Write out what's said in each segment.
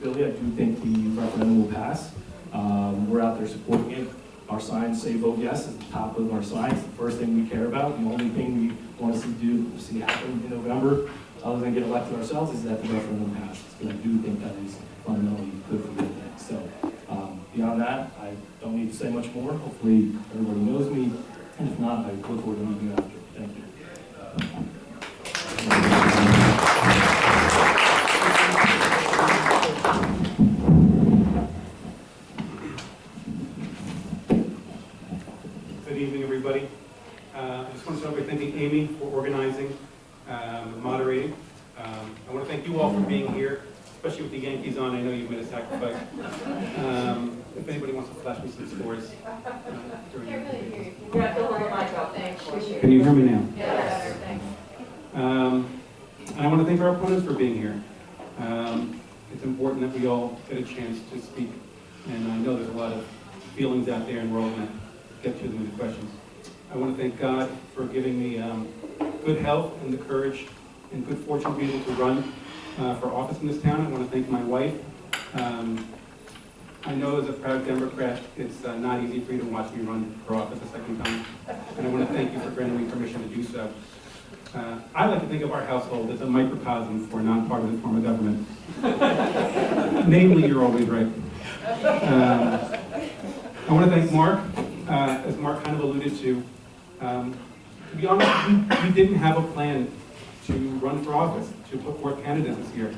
Billy, I do think the referendum will pass. We're out there supporting it. Our signs say vote yes at the top of our signs, the first thing we care about. The only thing we want to see happen in November, other than get elected ourselves, is that the referendum passes. But I do think that is fundamentally good for the thing. So beyond that, I don't need to say much more. Hopefully everybody knows me, and if not, I look forward to meeting you after. Thank you. Good evening, everybody. I just want to start by thanking Amy for organizing and moderating. I want to thank you all for being here, especially with the Yankees on. I know you've made a sacrifice. If anybody wants to flash me some scores. Can you hear me now? Yes. Thanks. And I want to thank our opponents for being here. It's important that we all get a chance to speak. And I know there's a lot of feelings out there, and we're all going to get to them with the questions. I want to thank God for giving me good health and the courage and good fortune to be able to run for office in this town. I want to thank my wife. I know as a proud Democrat, it's not easy for you to watch me run for office a second time. And I want to thank you for granting me permission to do so. I like to think of our household as a microcosm for a nonpartisan form of government. Namely, you're always right. I want to thank Mark. As Mark kind of alluded to be honest, we didn't have a plan to run for office, to put forth candidates this year.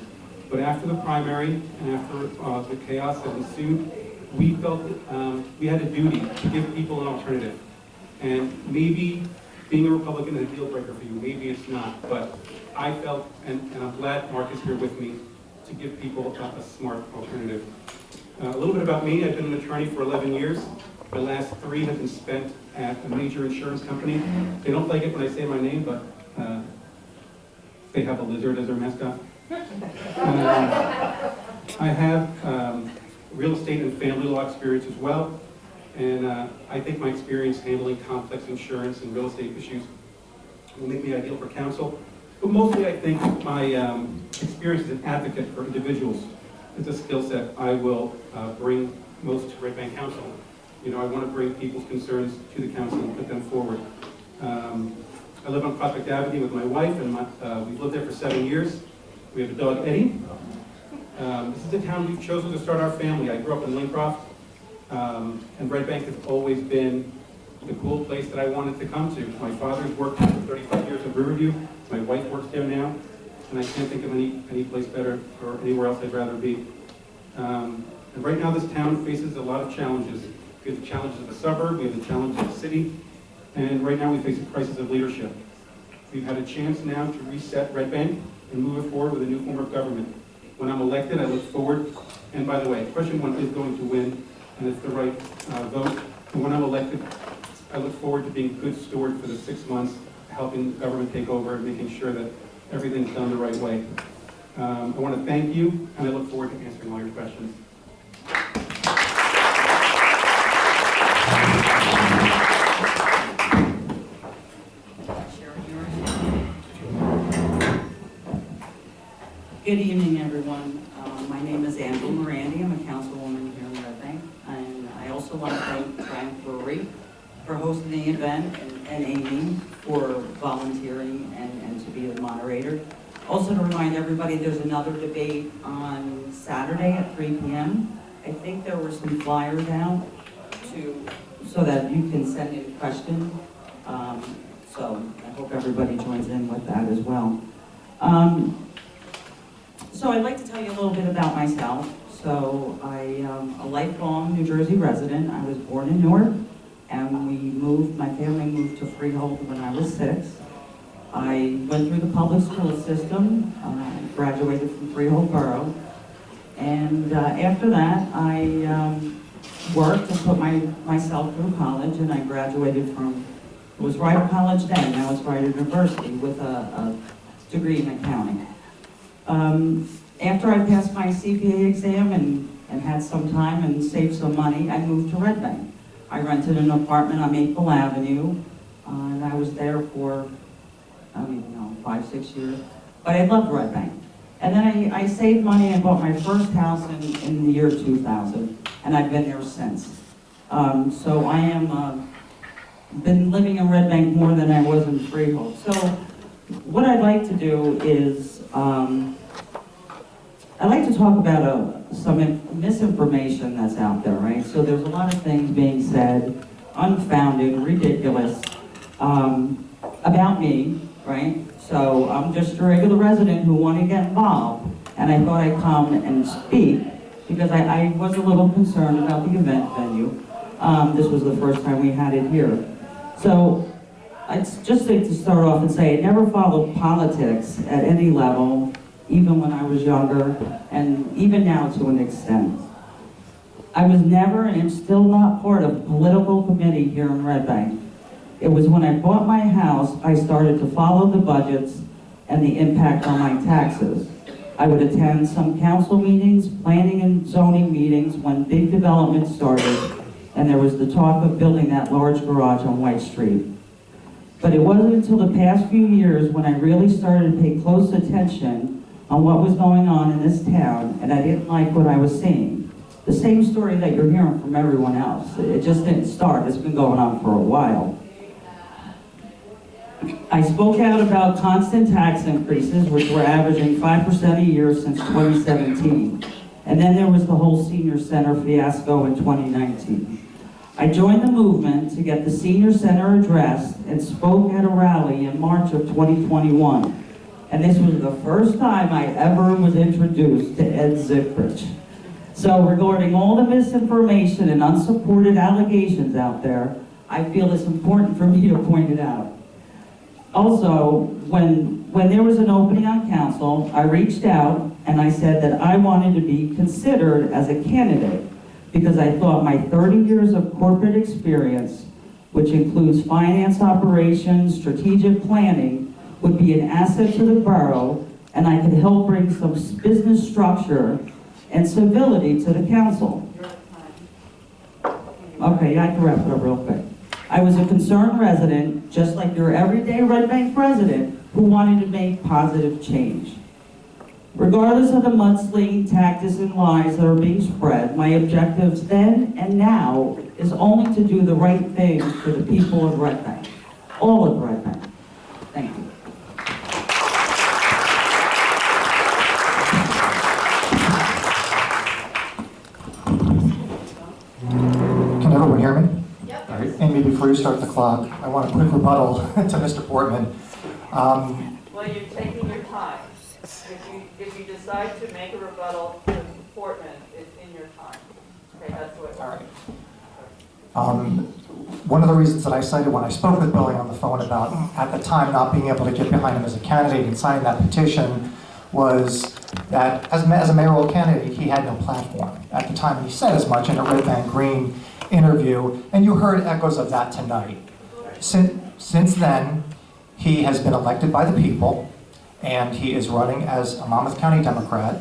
But after the primary and after the chaos that ensued, we felt we had a duty to give people an alternative. And maybe being a Republican is a deal breaker for you, maybe it's not, but I felt, and I'm glad Mark is here with me, to give people a smart alternative. A little bit about me. I've been an attorney for 11 years. My last 3 have been spent at a major insurance company. They don't like it when I say my name, but they have a lizard as their mascot. I have real estate and family law experience as well, and I think my experience handling complex insurance and real estate issues will make me ideal for counsel. But mostly I think my experience as an advocate for individuals is a skill set I will bring most to Red Bank Council. You know, I want to bring people's concerns to the council and put them forward. I live on Prospect Avenue with my wife, and we've lived there for 7 years. We have a dog, Eddie. This is the town we've chosen to start our family. I grew up in Lincroft, and Red Bank has always been the cool place that I wanted to come to. My father's worked for 35 years at Riverview. My wife works there now, and I can't think of any place better or anywhere else I'd rather be. And right now, this town faces a lot of challenges. We have the challenges of the suburb, we have the challenges of the city, and right now we face a crisis of leadership. We've had a chance now to reset Red Bank and move it forward with a new form of government. When I'm elected, I look forward, and by the way, question 1 is going to win, and it's the right vote. And when I'm elected, I look forward to being a good steward for the 6 months, helping the government take over and making sure that everything's done the right way. I want to thank you, and I look forward to answering all your questions. Good evening, everyone. My name is Andrew Morandi. I'm a councilwoman here in Red Bank. And I also want to thank Frank Brewery for hosting the event and Amy for volunteering and to be the moderator. Also to remind everybody, there's another debate on Saturday at 3 p.m. I think there were some flyers out so that you can send in questions. So I hope everybody joins in with that as well. So I'd like to tell you a little bit about myself. So I am a lifelong New Jersey resident. I was born in Newark, and my family moved to Freehold when I was 6. I went through the public school system, graduated from Freehold Borough, and after that I worked and put myself through college, and I graduated from, it was Rider College then, now it's Rider University, with a degree in accounting. After I passed my CPA exam and had some time and saved some money, I moved to Red Bank. I rented an apartment on Maple Avenue, and I was there for, I don't even know, 5, 6 years. But I loved Red Bank. And then I saved money and bought my first house in the year 2000, and I've been there since. So I am, been living in Red Bank more than I was in Freehold. So what I'd like to do is, I'd like to talk about some misinformation that's out there, right? So there's a lot of things being said, unfounded, ridiculous, about me, right? So I'm just a regular resident who wanted to get involved, and I thought I'd come and speak because I was a little concerned about the event venue. This was the first time we had it here. So I'd just like to start off and say I never followed politics at any level, even when I was younger, and even now to an extent. I was never and am still not part of a political committee here in Red Bank. It was when I bought my house, I started to follow the budgets and the impact on my taxes. I would attend some council meetings, planning and zoning meetings when big development started, and there was the talk of building that large garage on White Street. But it wasn't until the past few years when I really started to pay close attention on what was going on in this town, and I didn't like what I was seeing. The same story that you're hearing from everyone else. It just didn't start, it's been going on for a while. I spoke out about constant tax increases, which were averaging 5% a year since 2017. And then there was the whole senior center fiasco in 2019. I joined the movement to get the senior center addressed and spoke at a rally in March of 2021. And this was the first time I ever was introduced to Ed Zickrich. So regarding all the misinformation and unsupported allegations out there, I feel it's important for me to point it out. Also, when there was an opening on council, I reached out and I said that I wanted to be considered as a candidate because I thought my 30 years of corporate experience, which includes finance operations, strategic planning, would be an asset to the borough, and I could help bring some business structure and civility to the council. Okay, I can wrap it up real quick. I was a concerned resident, just like your everyday Red Bank resident, who wanted to make positive change. Regardless of the mudslinging tactics and lies that are being spread, my objectives then and now is only to do the right thing for the people of Red Bank, all of Red Bank. Thank you. Can everyone hear me? Yep. All right. Amy, before you start the clock, I want a quick rebuttal to Mr. Portman. Well, you're taking your time. If you decide to make a rebuttal to Portman, it's in your time. Okay, that's what. All right. One of the reasons that I cited when I spoke with Billy on the phone about, at the time, not being able to get behind him as a candidate and sign that petition was that as a mayoral candidate, he had no platform. At the time, he said as much in a Red Bank Green interview, and you heard echoes of that tonight. Since then, he has been elected by the people, and he is running as a Monmouth County Democrat,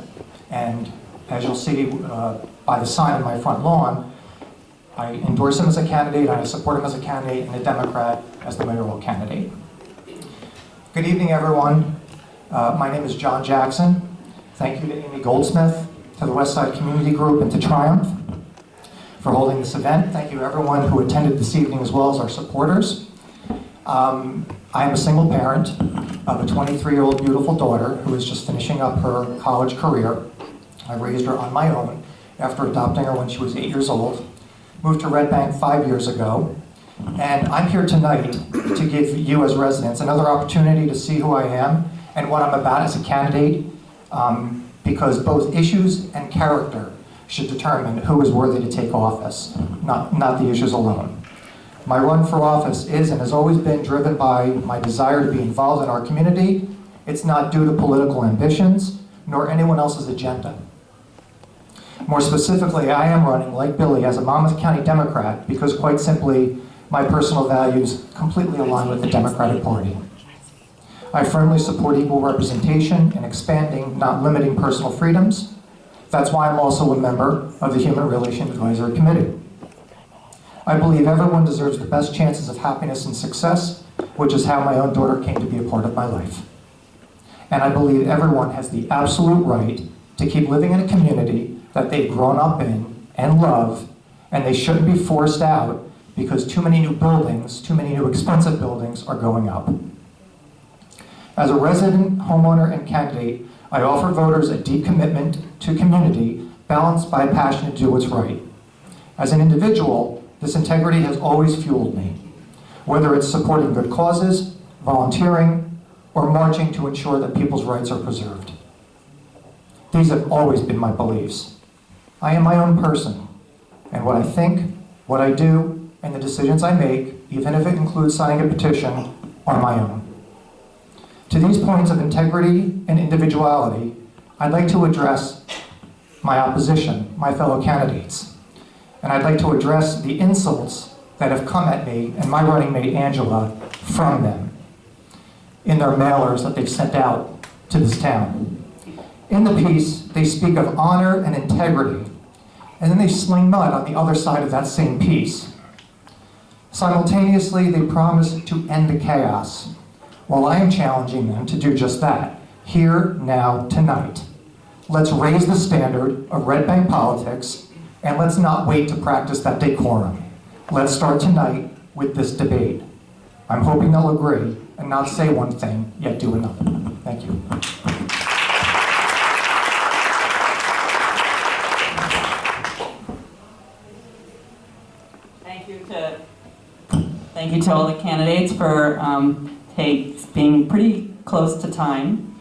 and as you'll see by the sign in my front lawn, I endorse him as a candidate, and I support him as a candidate, and a Democrat as the mayoral candidate. Good evening, everyone. My name is John Jackson. Thank you to Amy Goldsmith, to the Westside Community Group, and to Triumph for holding this event. Thank you everyone who attended this evening, as well as our supporters. I am a single parent of a 23-year-old beautiful daughter who is just finishing up her college career. I raised her on my own after adopting her when she was 8 years old. Moved to Red Bank 5 years ago. And I'm here tonight to give you as residents another opportunity to see who I am and what I'm about as a candidate, because both issues and character should determine who is worthy to take office, not the issues alone. My run for office is and has always been driven by my desire to be involved in our community. It's not due to political ambitions, nor anyone else's agenda. More specifically, I am running, like Billy, as a Monmouth County Democrat because, quite simply, my personal values completely align with the Democratic Party. I firmly support equal representation and expanding, not limiting, personal freedoms. That's why I'm also a member of the Human Relations Advisory Committee. I believe everyone deserves the best chances of happiness and success, which is how my own daughter came to be a part of my life. And I believe everyone has the absolute right to keep living in a community that they've grown up in and love, and they shouldn't be forced out because too many new buildings, too many new expensive buildings are going up. As a resident, homeowner, and candidate, I offer voters a deep commitment to community balanced by a passion to do what's right. As an individual, this integrity has always fueled me, whether it's supporting good causes, volunteering, or marching to ensure that people's rights are preserved. These have always been my beliefs. I am my own person, and what I think, what I do, and the decisions I make, even if it includes signing a petition, are my own. To these points of integrity and individuality, I'd like to address my opposition, my fellow candidates. And I'd like to address the insults that have come at me and my running mate Angela from them in their mailers that they've sent out to this town. In the piece, they speak of honor and integrity, and then they sling mud on the other side of that same piece. Simultaneously, they promise to end the chaos, while I am challenging them to do just that, here, now, tonight. Let's raise the standard of Red Bank politics, and let's not wait to practice that decorum. Let's start tonight with this debate. I'm hoping they'll agree and not say one thing, yet do another. Thank you. Thank you to all the candidates for being pretty close to time.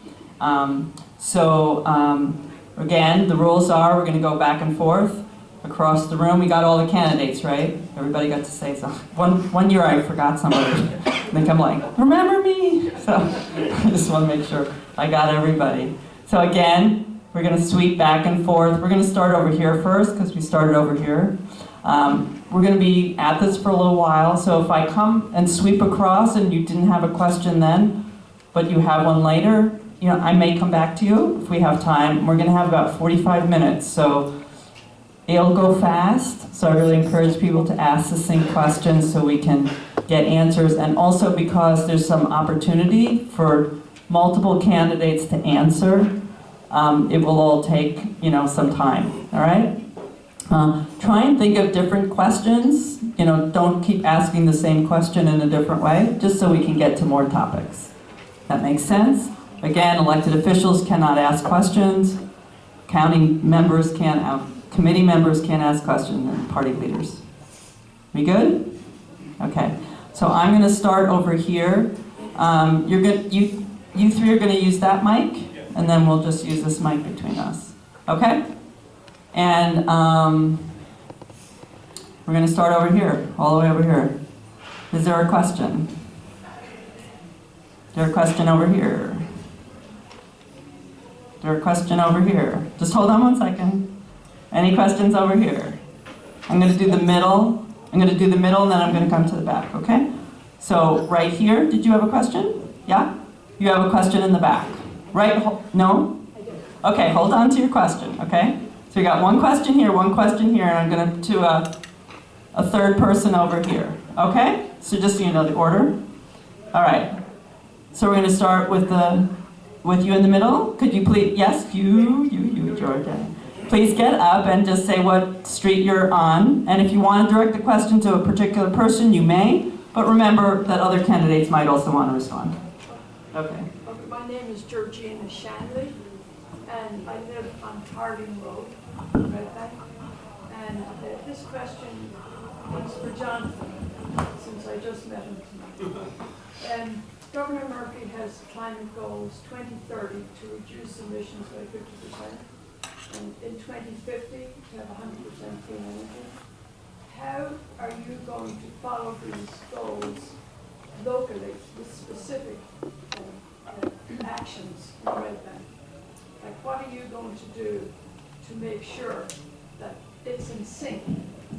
Again, the rules are we're going to go back and forth across the room. We got all the candidates, right? Everybody got to say something. One year I forgot somebody. I think I'm like, remember me? So I just want to make sure I got everybody. So again, we're going to sweep back and forth. We're going to start over here first because we started over here. We're going to be at this for a little while, so if I come and sweep across and you didn't have a question then, but you have one later, I may come back to you if we have time. We're going to have about 45 minutes, so it'll go fast. So I really encourage people to ask succinct questions so we can get answers, and also because there's some opportunity for multiple candidates to answer, it will all take some time. All right. Try and think of different questions. Don't keep asking the same question in a different way, just so we can get to more topics. That makes sense? Again, elected officials cannot ask questions. County members can't, committee members can't ask questions, and party leaders. We good? Okay. So I'm going to start over here. You three are going to use that mic, and then we'll just use this mic between us. Okay? And we're going to start over here, all the way over here. Is there a question? Is there a question over here? Is there a question over here? Just hold on one second. Any questions over here? I'm going to do the middle. I'm going to do the middle, and then I'm going to come to the back, okay? So right here, did you have a question? Yeah? You have a question in the back. Right? No? Okay, hold on to your question, okay? So we got one question here, and I'm going to a third person over here. Okay? So just so you know the order. All right. So we're going to start with you in the middle. Could you please, yes, you, Georgia. Please get up and just say what street you're on. And if you want to direct the question to a particular person, you may. But remember that other candidates might also want to respond. Okay. My name is Georgina Shanley, and I live on Harding Road, Red Bank. And this question is for Jonathan, since I just met him tonight. Governor Murphy has climate goals 2030 to reduce emissions by 50%, and in 2050 to have 100% clean energy. How are you going to follow these goals locally with specific actions in Red Bank? Like, what are you going to do to make sure that it's in sync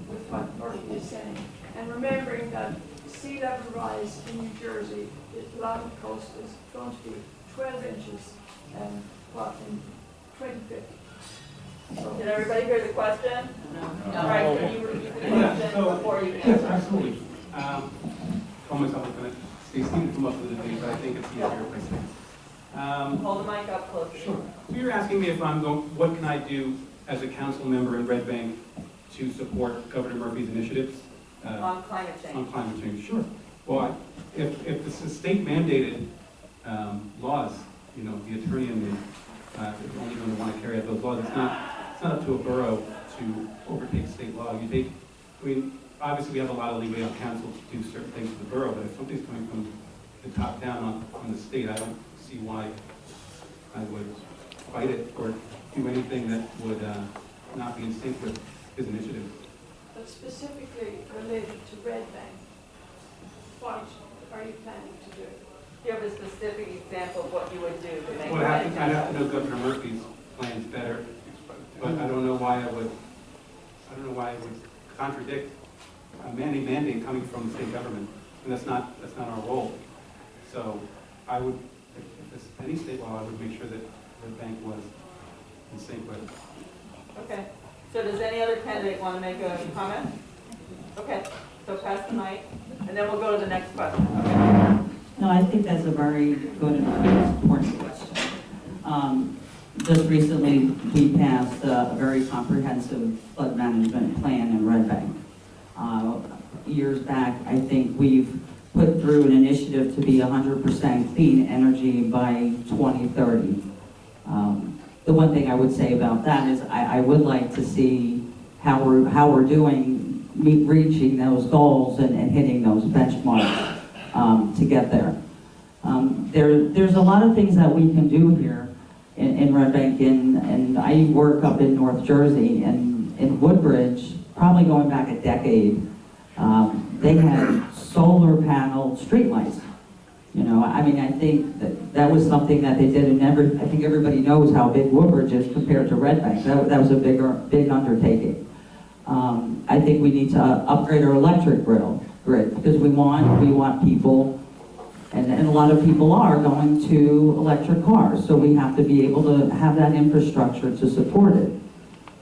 with what Murphy is saying? And remembering that sea level rise in New Jersey, along the coast, is going to be 12 inches in 2050. So, Did everybody hear the question? No. All right, can you repeat the Yeah, question so- before you Yes, answer? absolutely. Told myself I was going to stay seated for most of the day, but I think it's easier if I Hold the mic up closer. Sure. So you're asking me if I'm going, what can I do as a council member in Red Bank to support Governor Murphy's initiatives? On climate On change. climate change, sure. Well, if this is state mandated laws, you know, the attorney and the, is only going to want to carry out those laws, it's not up to a borough to overtake state law. I mean, obviously we have a lot of leeway on council to do certain things to the borough, but if something's coming from the top down on the state, I don't see why I would fight it or do anything that would not be in sync with his initiative. But specifically related to Red Bank, what are you planning to do? Do you have a specific example of what you would do to make Well, that I'd have to know Governor Murphy's plans better, but I don't know why I would contradict a mandate coming from the state government, and that's not our role. So I would, if it's any state law, I would make sure that the bank was in sync with it. Okay, so does any other candidate want to make a comment? Okay, so pass the mic, and then we'll go to the next question. Okay. No, I think that's a very good and very important question. Just recently, we passed a very comprehensive flood management plan in Red Bank. Years back, I think we've put through an initiative to be 100% clean energy by 2030. The one thing I would say about that is I would like to see how we're doing reaching those goals and hitting those benchmarks to get there. There's a lot of things that we can do here in Red Bank, and I work up in North Jersey, and in Woodbridge, probably going back a decade, they had solar panel streetlights. You know, I mean, I think that was something that they did, and I think everybody knows how big Woodbridge is compared to Red Bank. That was a big undertaking. I think we need to upgrade our electric grid because we want people, and a lot of people are going to electric cars, so we have to be able to have that infrastructure to support it.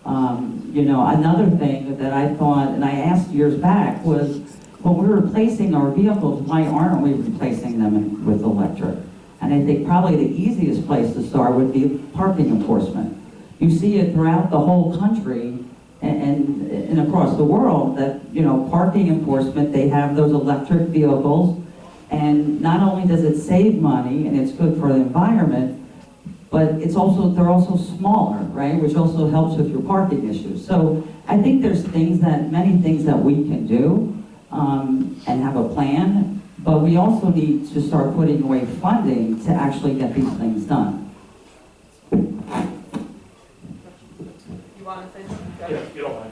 You know, another thing that I thought, and I asked years back, was when we're replacing our vehicles, why aren't we replacing them with electric? And I think probably the easiest place to start would be parking enforcement. You see it throughout the whole country and across the world that, you know, parking enforcement, they have those electric vehicles, and not only does it save money and it's good for the environment, but they're also smaller, right? Which also helps with your parking issues. So I think there's many things that we can do and have a plan, but we also need to start putting away funding to actually get these things done. You want to say something? Yeah, if you don't mind.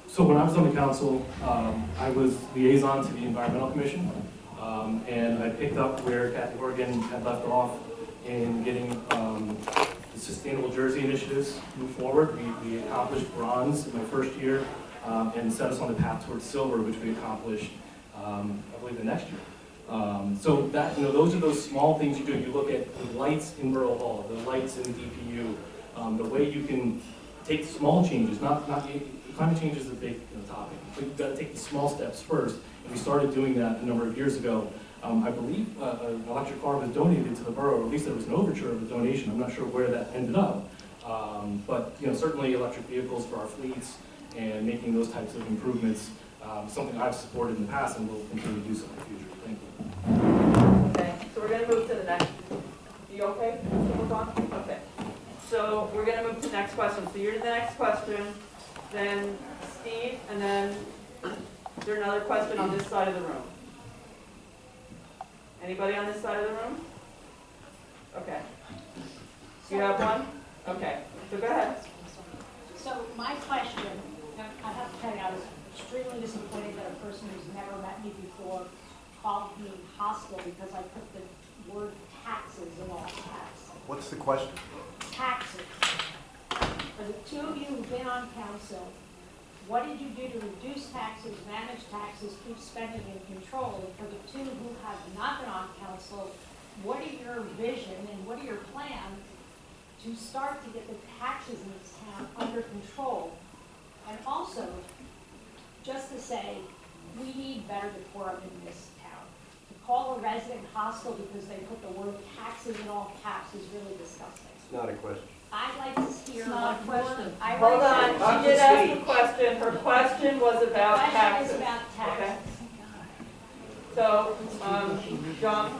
So when I was on the council, I was liaison to the Environmental Commission, and I picked up where Kathy Horgan had left off in getting the Sustainable Jersey initiatives move forward. We accomplished bronze in my first year and set us on the path towards silver, which we accomplished, I believe, the next year. So that, you know, those are those small things you do. You look at the lights in Borough Hall, the lights in the DPU, the way you can take small changes. Climate change is a big topic, but you've got to take the small steps first. And we started doing that a number of years ago. I believe an electric car was donated to the borough, or at least there was an overture of a donation. I'm not sure where that ended up. But you know, certainly electric vehicles for our fleets and making those types of improvements, something I've supported in the past and will continue to do so in the future. Thank you. Okay, so we're going to move to the next. You okay? So move on? Okay. So we're going to move to the next question. So you're to the next question, then Steve, and then is there another question on this side of the room? Anybody on this side of the room? Okay. You have one? Okay. So go ahead. So my question, I have to tell you, I was extremely disappointed that a person who's never met me before called me hostile because I put the word taxes in all caps. What's the question? Taxes. For the two of you who've been on council, what did you do to reduce taxes, manage taxes, keep spending in control? And for the two who have not been on council, what are your vision and what are your plans to start to get the taxes in this town under control? And also, just to say, we need better decorum in this town. The call a resident hostile because they put the word taxes in all caps is really disgusting. It's not a question. I'd like to hear It's not a what more. question. Hold on, she did ask a question. Her question was about The question taxes. is about Okay. taxes. So, John,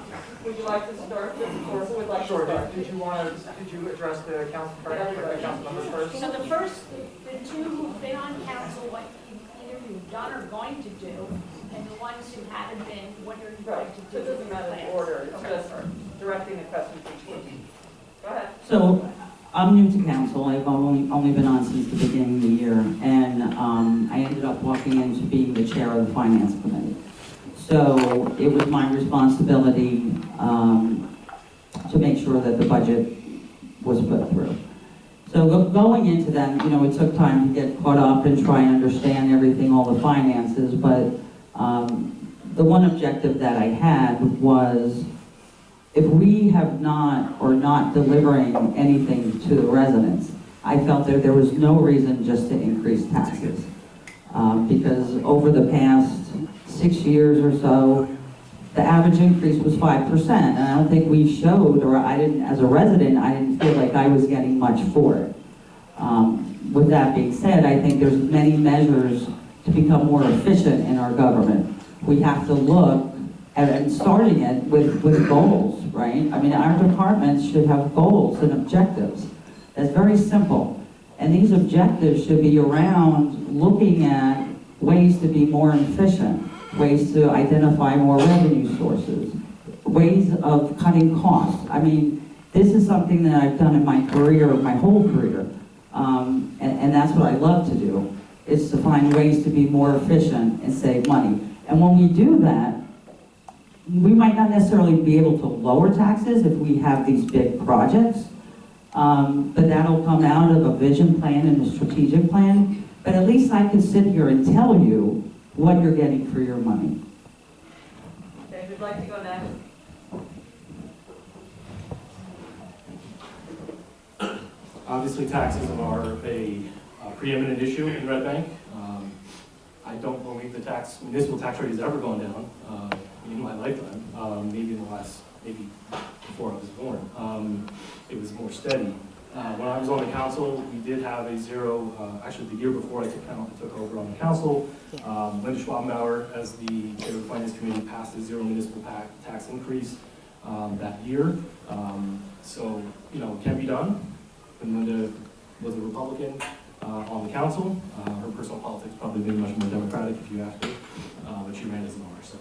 would you like to start this, or who would like to Sure, start? did you address the council, the council members first? So the two who've been on council, what either you've done or going to do, and the ones who haven't been, what are you going Right, to so do? it doesn't matter the Plans? order, it's Okay. just directing the question to each one. Go ahead. So, I'm new to council, I've only been on since the beginning of the year, and I ended up walking into being the chair of the finance committee. So, it was my responsibility to make sure that the budget was put through. So going into that, you know, it took time to get caught up and try and understand everything, all the finances, but the one objective that I had was if we have not, or not delivering anything to the residents, I felt that there was no reason just to increase taxes. Because over the past 6 years or so, the average increase was 5%, and I don't think we showed, or I didn't, as a resident, I didn't feel like I was getting much for it. With that being said, I think there's many measures to become more efficient in our government. We have to look at, and starting it with goals, right? I mean, our departments should have goals and objectives. That's very simple. And these objectives should be around looking at ways to be more efficient, ways to identify more revenue sources, ways of cutting costs. I mean, this is something that I've done in my career, my whole career, and that's what I love to do, is to find ways to be more efficient and save money. And when we do that, we might not necessarily be able to lower taxes if we have these big projects, but that'll come out of a vision plan and a strategic plan. But at least I can sit here and tell you what you're getting for your money. Okay, who'd like to go next? Obviously, taxes are a preeminent issue in Red Bank. I don't believe the municipal tax rate has ever gone down in my lifetime. Maybe in the last, maybe before I was born. It was more steady. When I was on the council, we did have a zero, actually the year before I took over on the council, Linda Schwabenbauer, as the chair of the finance committee, passed a zero municipal tax increase that year. So, you know, it can be done. And Linda was a Republican on the council. Her personal politics probably been much more Democratic if you ask her, but she ran as an R, so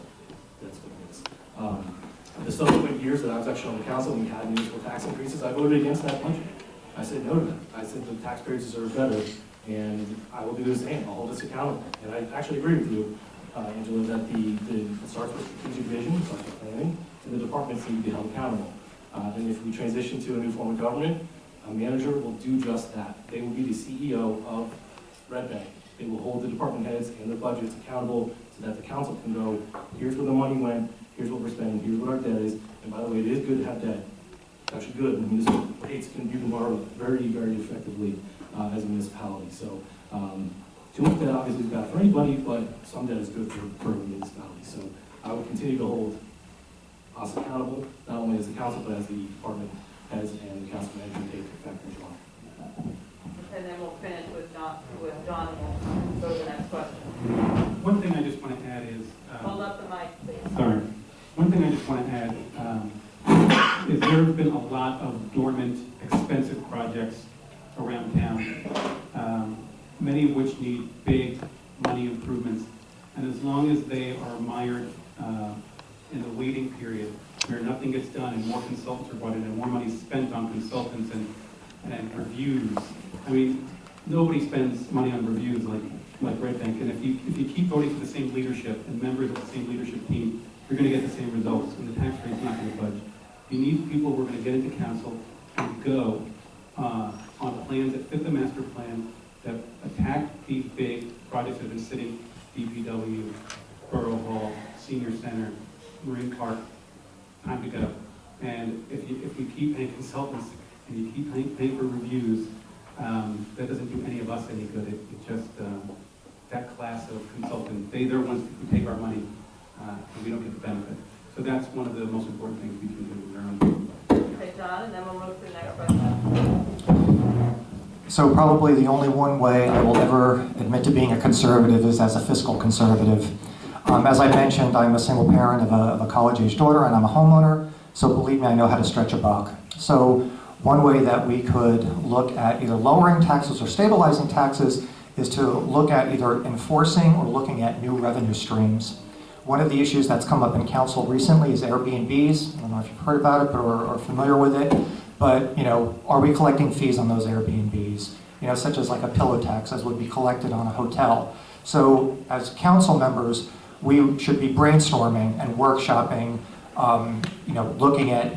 that's what it is. The subsequent years that I was actually on the council, we had municipal tax increases. I voted against that budget. I said no to that. I said the taxpayers deserve better, and I will do the same. I'll hold us accountable. And I actually agree with you, Angela, that it starts with strategic vision, it starts with planning, and the departments need to be held accountable. And if we transition to a new form of government, a manager will do just that. They will be the CEO of Red Bank. They will hold the department heads and their budgets accountable so that the council can go, here's where the money went, here's what we're spending, here's what our debt is. And by the way, it is good to have debt. It's actually good. The municipal rates you can borrow very, very effectively as a municipality. So too much debt obviously is bad for anybody, but some debt is good for a municipality. So I will continue to hold us accountable, not only as the council, but as the department heads and the council manager take effect in July. And then we'll finish with John, and we'll go to the next question. One thing I just want to add is, Hold up the mic, please. sorry, one thing I just want to add is there have been a lot of dormant, expensive projects around town, many of which need big money improvements. And as long as they are mired in the waiting period, where nothing gets done and more consultants are brought in and more money is spent on consultants and reviews. I mean, nobody spends money on reviews like Red Bank. And if you keep voting for the same leadership and members of the same leadership team, you're going to get the same results, and the tax rate's not going to budge. You need people who are going to get into council and go on plans that fit the master plan, that attack these big projects that have been sitting, DPW, Borough Hall, Senior Center, Marine Park. Time to go. And if we keep paying consultants and you keep paying for reviews, that doesn't do any of us any good. It just, that class of consultant, they're ones who take our money and we don't get the benefit. So that's one of the most important things we can do. Okay, John, and then we'll move to the next question. So probably the only one way I will ever admit to being a conservative is as a fiscal conservative. As I mentioned, I'm a single parent of a college-age daughter, and I'm a homeowner, so believe me, I know how to stretch a buck. So one way that we could look at either lowering taxes or stabilizing taxes is to look at either enforcing or looking at new revenue streams. One of the issues that's come up in council recently is Airbnbs. I don't know if you've heard about it or are familiar with it, but are we collecting fees on those Airbnbs? Such as like a pillow tax as would be collected on a hotel. So as council members, we should be brainstorming and workshopping, looking at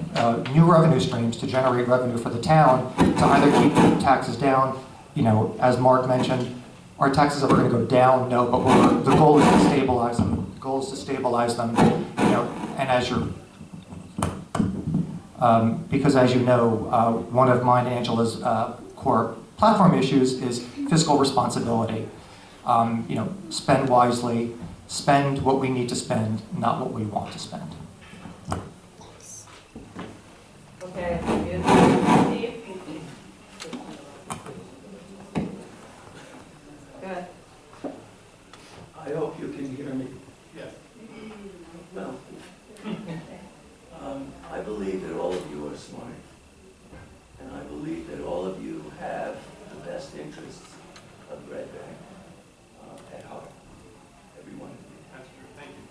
new revenue streams to generate revenue for the town to either keep taxes down. As Mark mentioned, our taxes are going to go down, no, but the goal is to stabilize them. The goal is to stabilize them, and as you're, because as you know, one of mine and Angela's core platform issues is fiscal responsibility. Spend wisely, spend what we need to spend, not what we want to spend. Okay, Steve? Good. I hope you can hear me. Yes. Well, I believe that all of you are smart, and I believe that all of you have the best interests of Red Bank at heart. Every one of you. That's true. Thank you.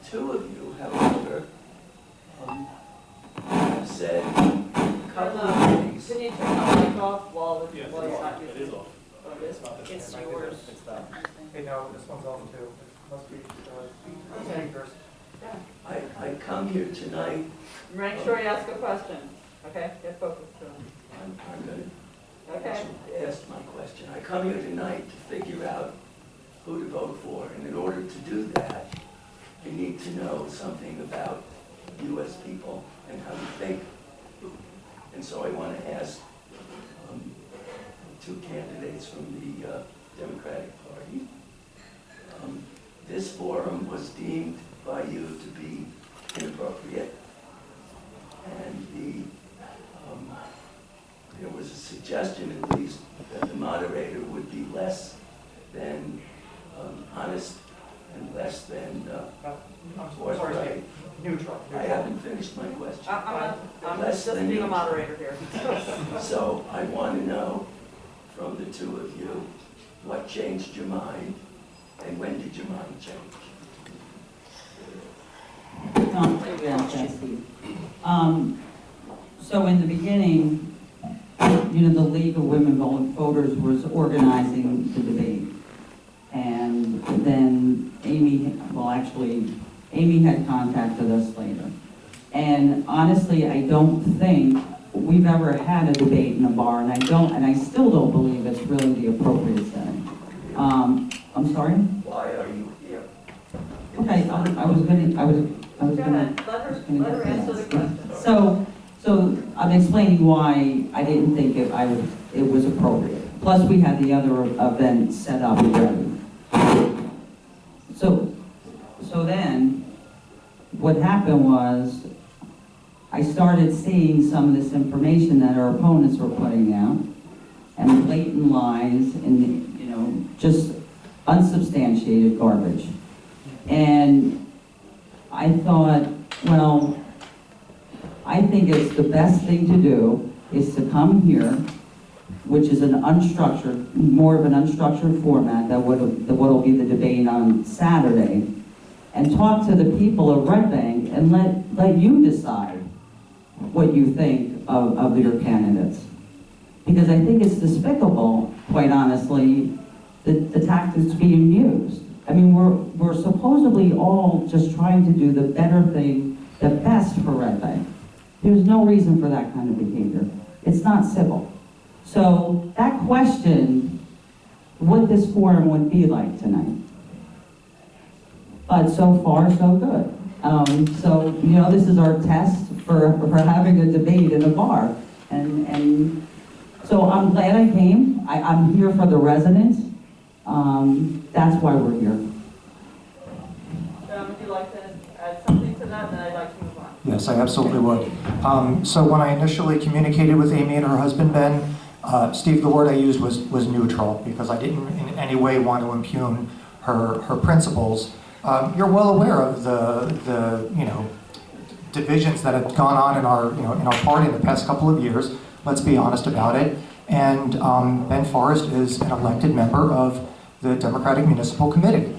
Two of you, however, have said a couple of things. Can you turn the mic off while it's not using? It is off. Oh, it is? It's yours. Hey, no, this one's off too. It must be, speakers. I come here tonight. Make sure you ask a question, okay? Get focused. I'm going to Okay. ask my question. I come here tonight to figure out who to vote for, and in order to do that, I need to know something about U.S. people and how they think. And so I want to ask two candidates from the Democratic Party. This forum was deemed by you to be inappropriate, and there was a suggestion, at least, that the moderator would be less than honest and less than forthright. Neutral. I haven't finished my question. I'm Less just than being a neutral. moderator here. So I want to know from the two of you, what changed your mind, and when did your mind change? So in the beginning, the League of Women Voters was organizing the debate. And then Amy had contacted us later. And honestly, I don't think we've ever had a debate in a bar, and I still don't believe it's really the appropriate setting. I'm sorry? Why are you here? Okay, I was Go gonna. ahead, let her answer the question. So I'm explaining why I didn't think it was appropriate. Plus, we had the other event set up already. So then, what happened was, I started seeing some of this information that our opponents were putting out, and blatant lies, and just unsubstantiated garbage. And I thought, well, I think it's the best thing to do is to come here, which is more of an unstructured format that what'll be the debate on Saturday, and talk to the people of Red Bank and let you decide what you think of your candidates. Because I think it's despicable, quite honestly, the tactics being used. I mean, we're supposedly all just trying to do the better thing, the best for Red Bank. There's no reason for that kind of behavior. It's not civil. So that question, what this forum would be like tonight. But so far, so good. So, this is our test for having a debate in a bar. And so I'm glad I came. I'm here for the residents. That's why we're here. Would you like to add that, then I'd like to move on. Yes, I absolutely would. So when I initially communicated with Amy and her husband, Ben, Steve, the word I used was neutral, because I didn't in any way want to impugn her principles. You're well aware of the divisions that have gone on in our party in the past couple of years. Let's be honest about it. And Ben Forrest is an elected member of the Democratic Municipal Committee.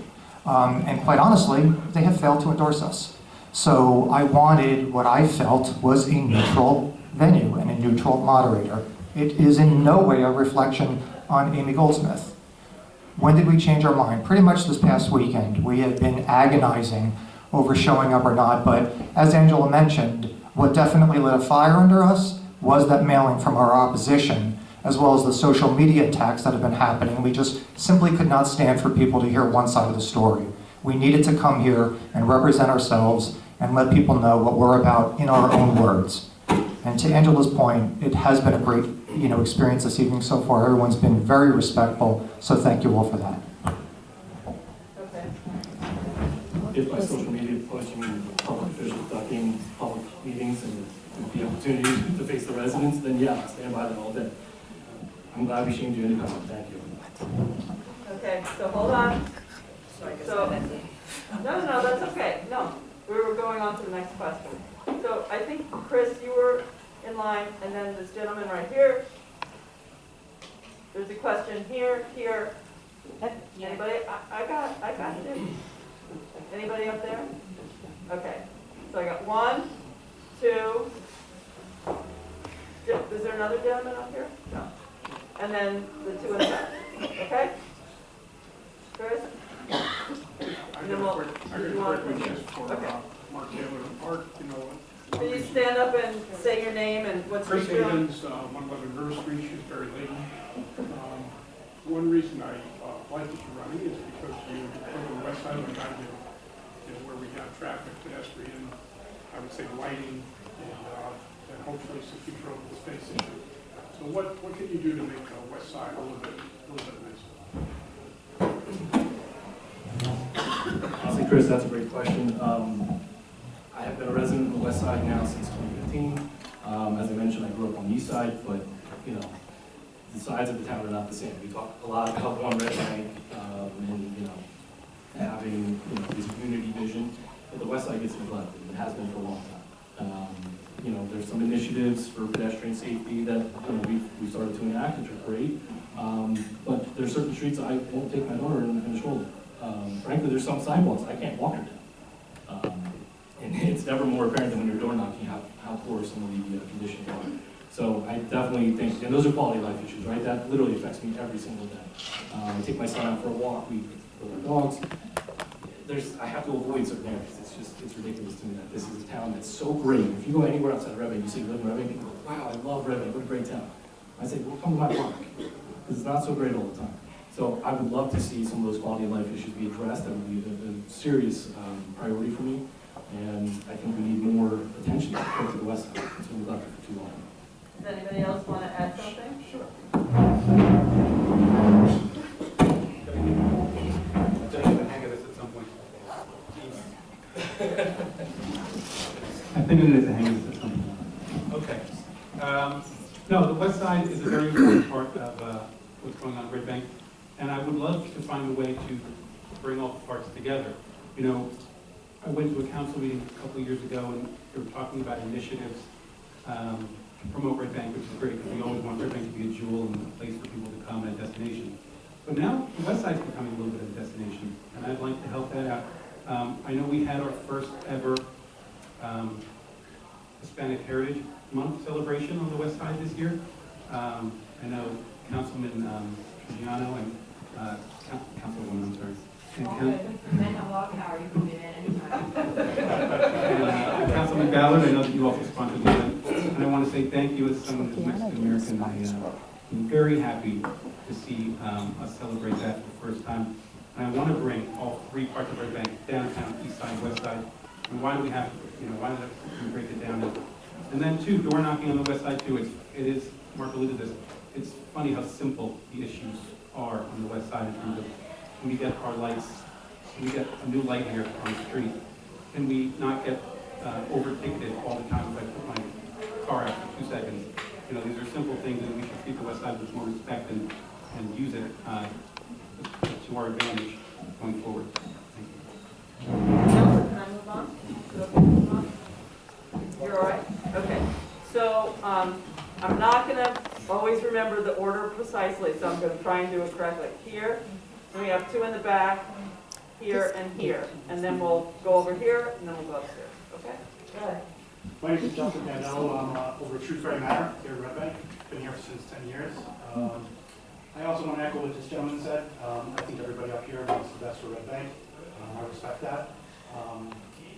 And quite honestly, they have failed to endorse us. So I wanted what I felt was a neutral venue and a neutral moderator. It is in no way a reflection on Amy Goldsmith. When did we change our mind? Pretty much this past weekend. We have been agonizing over showing up or not, but as Angela mentioned, what definitely lit a fire under us was that mailing from our opposition, as well as the social media attacks that have been happening. We just simply could not stand for people to hear one side of the story. We needed to come here and represent ourselves and let people know what we're about in our own words. And to Angela's point, it has been a great experience this evening so far. Everyone's been very respectful, so thank you all for that. Okay. If by social media push, you mean public officials ducking public meetings and the opportunity to face the residents, then yeah, I stand by that all day. I'm glad we shamed you into comment. Thank you. Okay, so hold on. So, no, that's okay. No, we were going on to the next question. So I think, Chris, you were in line, and then this gentleman right here. There's a question here. Anybody? I got you. Anybody up there? Okay. So I got 1, 2. Is there another gentleman up here? No. And then the 2 in the back. Okay? Chris? And then we'll, okay. Mark Taylor Park, Can you stand up and say your name and what's your Chris Havens, 111 Grove Street, Shrewsbury Lane. One reason I like that you're running is because you go to the west side of the island, where we got traffic, pedestrian, I would say lighting, and hopefully some future open space issue. So what can you do to make the west side a little bit nicer? Honestly, Chris, that's a great question. I have been a resident of the west side now since 2015. As I mentioned, I grew up on the east side, but the sides of the town are not the same. We talk a lot about one red bank and having this community vision, but the west side gets neglected. It has been for a long time. There's some initiatives for pedestrian safety that we've started to enact, which are great. But there's certain streets I won't take my daughter in the stroller. Frankly, there's some sidewalks I can't walk her down. And it's never more apparent than when you're door knocking how poor some of the conditions are. So I definitely think, and those are quality of life issues, right? That literally affects me every single day. I take my son out for a walk, we with our dogs. I have to avoid certain areas. It's ridiculous to me that this is a town that's so great. If you go anywhere outside of Red Bank, you say you live in Red Bank, people go, wow, I love Red Bank, what a great town. I say, well, come to my block, because it's not so great all the time. So I would love to see some of those quality of life issues be addressed. That would be a serious priority for me. And I think we need more attention put to the west side. It's been neglected for too long. Does anybody else want to add something? Sure. I'll tell you the hang of this at some point. I've been in the hang of this at some point. Okay. No, the west side is a very important part of what's going on at Red Bank. And I would love to find a way to bring all the parts together. I went to a council meeting a couple of years ago, and they were talking about initiatives to promote Red Bank, which is great, because we always want Red Bank to be a jewel and a place for people to come and a destination. But now the west side's becoming a little bit of a destination, and I'd like to help that out. I know we had our first ever Hispanic Heritage Month celebration on the west side this year. I know Councilman Trujillo and Councilwoman, I'm sorry. Councilman Ballard, I know that you also sponsored the event, and I want to say thank you as someone who's Mexican American. I'm very happy to see us celebrate that for the first time. And I want to bring all 3 parts of Red Bank, downtown, east side, west side. And why do we have, why did we break it down? And then 2, door knocking on the west side too. It is, Mark alluded to this, it's funny how simple the issues are on the west side in terms of, when we get our lights, when we get a new light here on the street, can we not get over-ticketed all the time if I put my car out for 2 seconds. You know, these are simple things that we should treat the West Side with more respect and use it to our advantage going forward. Thank you. Counselor, can I move on? Is it okay to move on? You're all right? Okay. So I'm not going to always remember the order precisely, so I'm going to try and do it correctly. Here, and we have 2 in the back, here and here. And then we'll go over here, and then we'll go upstairs. Okay? Go ahead. My name is Justin Mandel. I'm over at Shrewsbury Manor here in Red Bank. Been here since 10 years. I also want to echo what this gentleman said. I think everybody up here wants the best for Red Bank. I respect that.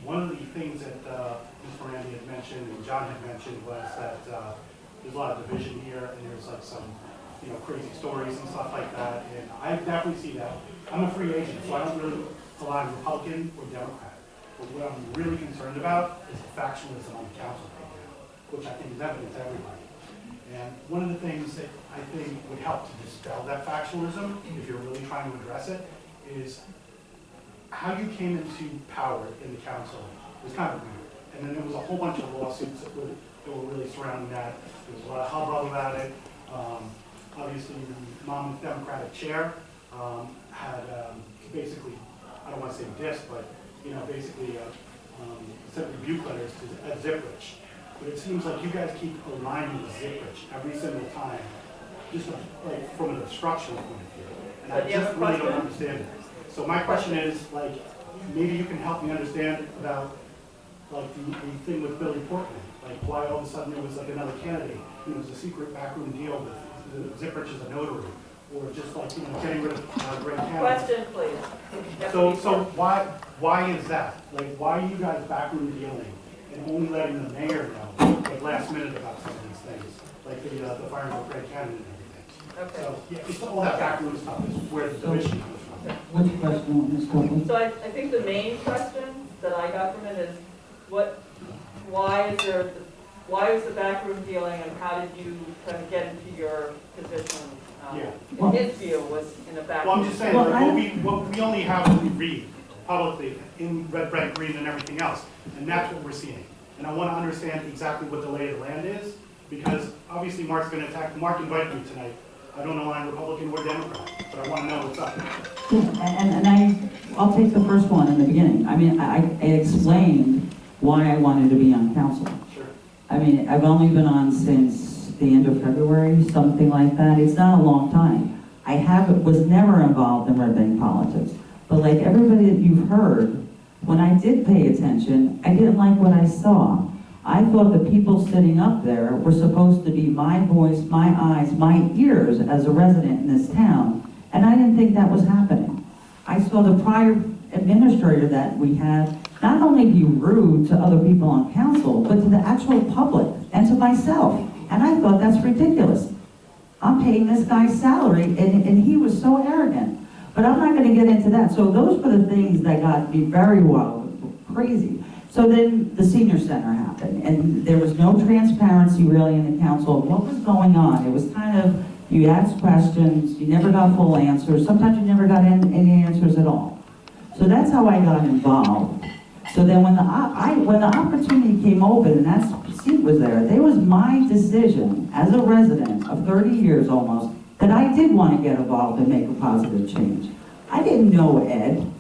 One of the things that Ms. Morandi had mentioned and John had mentioned was that there's a lot of division here and there's like some crazy stories and stuff like that. And I definitely see that. I'm a free agent, so I don't really align Republican or Democrat. But what I'm really concerned about is the factionalism on the council right now, which I think is evident to everybody. And one of the things that I think would help to dispel that factionalism, if you're really trying to address it, is how you came into power in the council was kind of weird. And then there was a whole bunch of lawsuits that were really surrounding that. There was a lot of hubbub about it. Obviously, the Monmouth Democratic chair had basically, I don't want to say dissed, but basically sent rebuke letters to Zipprich. But it seems like you guys keep aligning with Zipprich every single time, just like from an obstruction point of view. And I just really don't understand it. So my question is, like, maybe you can help me understand about like the thing with Billy Portman, like why all of a sudden there was like another candidate. It was a secret backroom deal with Zipprich as a notary. Or just like, getting rid of Greg Cameron. Question, please. So why is that? Like, why are you guys backroom dealing and only letting the mayor know, like, last minute about some of these things? Like the firing of Greg Cameron and everything. Okay. So, yeah, it's all that backroom stuff is where the division comes from. Which question, Ms. Copeland? So I think the main question that I got from it is, why is the backroom dealing, and how did you kind of get into your position? In his view was in a backroom. Well, I'm just saying, like, what we only have what we read publicly in Red Bank Green and everything else, and that's what we're seeing. And I want to understand exactly what the lay of the land is, because obviously Mark's going to attack. Mark invited me tonight. I don't know I'm Republican or Democrat, but I want to know what's up. And I'll take the first one in the beginning. I mean, I explained why I wanted to be on council. Sure. I mean, I've only been on since the end of February, something like that. It's not a long time. I was never involved in Red Bank politics. But like everybody that you've heard, when I did pay attention, I didn't like what I saw. I thought the people sitting up there were supposed to be my voice, my eyes, my ears as a resident in this town, and I didn't think that was happening. I saw the prior administrator that we had not only be rude to other people on council, but to the actual public and to myself. And I thought that's ridiculous. I'm paying this guy's salary, and he was so arrogant. But I'm not going to get into that. So those were the things that got me very crazy. So then the senior center happened, and there was no transparency really in the council of what was going on. It was kind of, you asked questions, you never got full answers. Sometimes you never got any answers at all. So that's how I got involved. So then when the opportunity came open and that seat was there, it was my decision as a resident of 30 years almost that I did want to get involved and make a positive change. I didn't know Ed.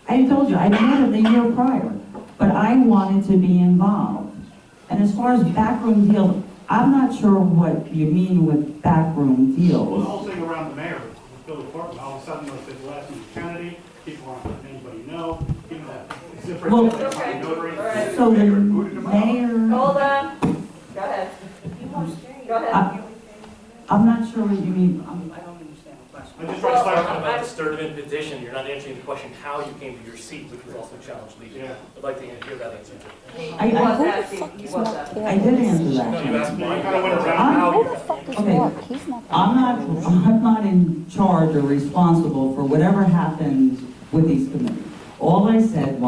I told you, I met him the year prior, but I wanted to be involved. And as far as backroom deals, I'm not sure what you mean with backroom deals. Well, the whole thing around the mayor with Billy Portman, all of a sudden, like, the last minute Kennedy, people aren't letting anybody know, Zipprich, Well, okay. notary. All right. So the mayor, Hold on. Go ahead. Go ahead. I'm not sure what you mean. I don't understand the question. I'm just trying to clarify. About the Sturtevant petition, you're not answering the question how you came to your seat, which was also challenged legally. Yeah. I'd like to hear that answer too. He I- was asking, he was asking. I did answer No, that. you asked No, you Mike. kind of went around how Who you. the fuck is Okay. Mark? He's not that I'm not in charge or responsible for whatever happens with these committees. All I said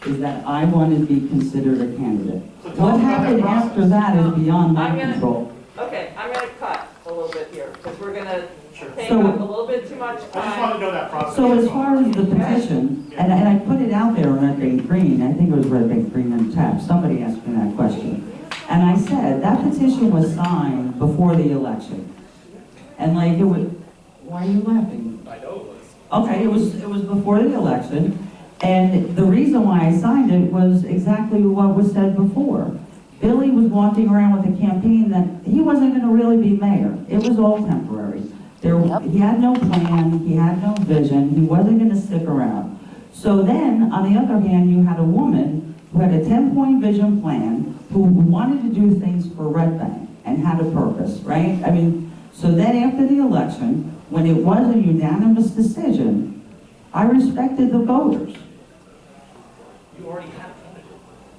is that I wanted to be considered a candidate. So tell What us about that happened process. after that is beyond my I'm gonna- control. Okay, I'm gonna cut a little bit here, because we're gonna Sure. taking up a little bit too much I just wanted time. to know that process. So as far as the petition, and I put it out there on Red Bank Green, I think it was Red Bank Green and TAP, somebody asked me that question. And I said, that petition was signed before the election. And like, it was, why are you laughing? I know it was. Okay, it was before the election, and the reason why I signed it was exactly what was said before. Billy was walking around with a campaign that he wasn't gonna really be mayor. It was all temporary. He had no plan, he had no vision, he wasn't gonna stick around. So then, on the other hand, you had a woman who had a 10-point vision plan, who wanted to do things for Red Bank and had a purpose, right? I mean, so then after the election, when it was a unanimous decision, I respected the voters. You already have it.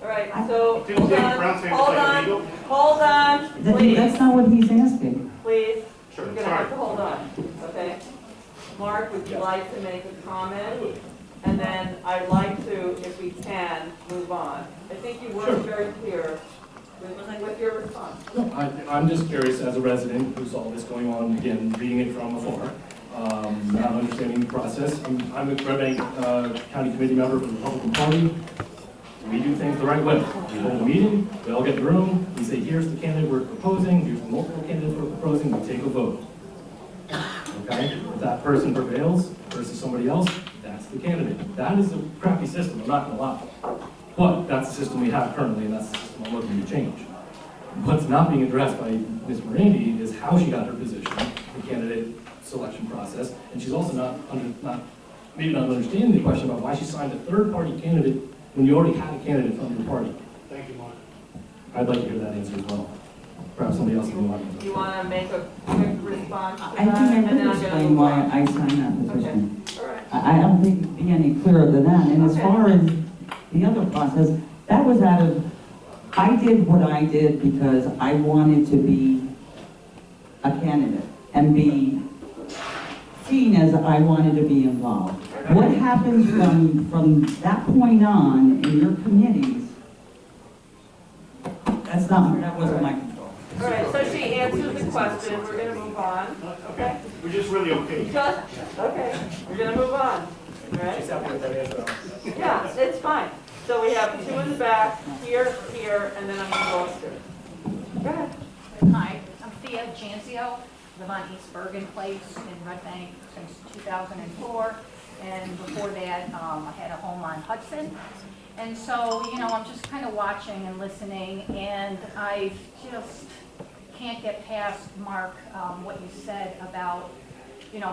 All right, so, Didn't hold David Brown say it was on, like illegal? hold on, please, That's not what he's asking. please. Sure, You're gonna sorry. have to hold on, okay? Mark, would you like to make a comment? And then I'd like to, if we can, move on. I think you weren't very clear with your response. No, I'm just curious as a resident who saw this going on, again, reading it from afar, not understanding the process. I'm a Red Bank County Committee member for the Republican Party. We do things the right way. We hold a meeting, we all get in the room, we say, here's the candidate we're proposing, here's the multiple candidates we're proposing, we take a vote. Okay? If that person prevails versus somebody else, that's the candidate. That is a crappy system, I'm not gonna lie. But that's the system we have currently, and that's the system I'm looking to change. What's not being addressed by Ms. Morandi is how she got her position, the candidate selection process, and she's also maybe not understanding the question about why she signed a third-party candidate when you already had a candidate from your party. Thank you, Mark. I'd like to hear that answer as well. Perhaps somebody else can want to. You wanna make a quick response to I that? think I and did then I'm gonna explain move why on. I signed that petition. All right. I don't think it'd be any clearer than that. And as Okay. far as the other process, that was I did what I did because I wanted to be a candidate and be seen as I wanted to be involved. What happens from that point on in your committees, that wasn't my control. All right, so she answered the question, we're gonna move on, okay? We're just really okay. Okay, we're gonna move on, all right? She's happy with that answer. Yeah, it's fine. So we have two in the back, here, and then I'm gonna go upstairs. Go ahead. Hi, I'm Thea Janzio, live on East Bergen Place in Red Bank since 2004. And before that, I had a home on Hudson. And so, I'm just kind of watching and listening, and I just can't get past, Mark, what you said about,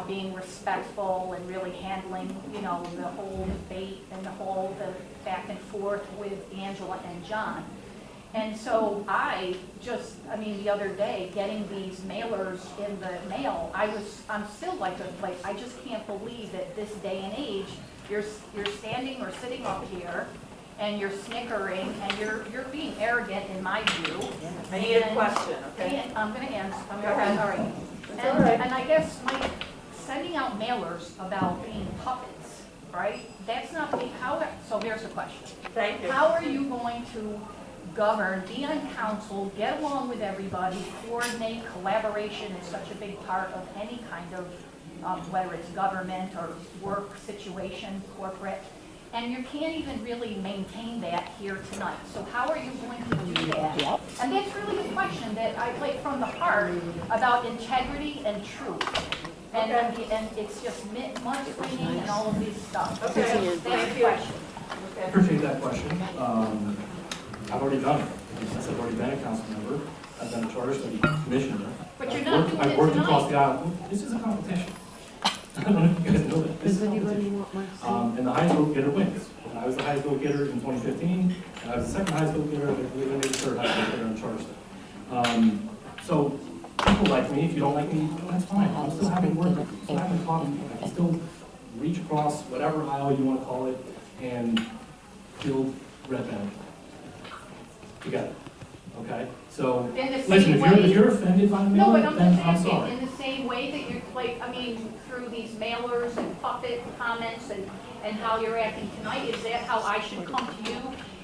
being respectful and really handling, the whole debate and the back and forth with Angela and John. And so the other day, getting these mailers in the mail, I'm still like, I just can't believe that this day and age, you're standing or sitting up here, and you're snickering, and you're being arrogant in my view. I need a question, okay? And I'm gonna answer, Go ahead. all right. That's all right. And I guess, sending out mailers about being puppets, right? That's not, so here's the question. Thank you. How are you going to govern, be on council, get along with everybody, coordinate, collaboration is such a big part of any kind of, whether it's government or work situation, corporate, and you can't even really maintain that here tonight. So how are you going to do that? And that's really the question that I play from the heart about integrity and truth. And it's just mudslinging and all of this stuff. Okay, That's thank the you. question. I appreciate that question. I've already done it. I've already been a council member. I've been a charter study commissioner. But you're not doing it I've worked tonight. across the aisle. This is a competition. I don't know if you guys know that. This is a competition. And the highest vote getter wins. And I was the highest vote getter in 2015, and I was the second highest vote getter, I believe I made the third highest vote getter on charter study. So people like me. If you don't like me, that's fine. I'm still having work. I'm still having coffee. I can still reach across whatever aisle you want to call it and build Red Bank together. Okay? So, In the listen, same if way- you're offended by the No, mailer, but I'm then just I'm asking, sorry. in the same way that you're through these mailers and puppet comments and how you're acting tonight, is that how I should come to you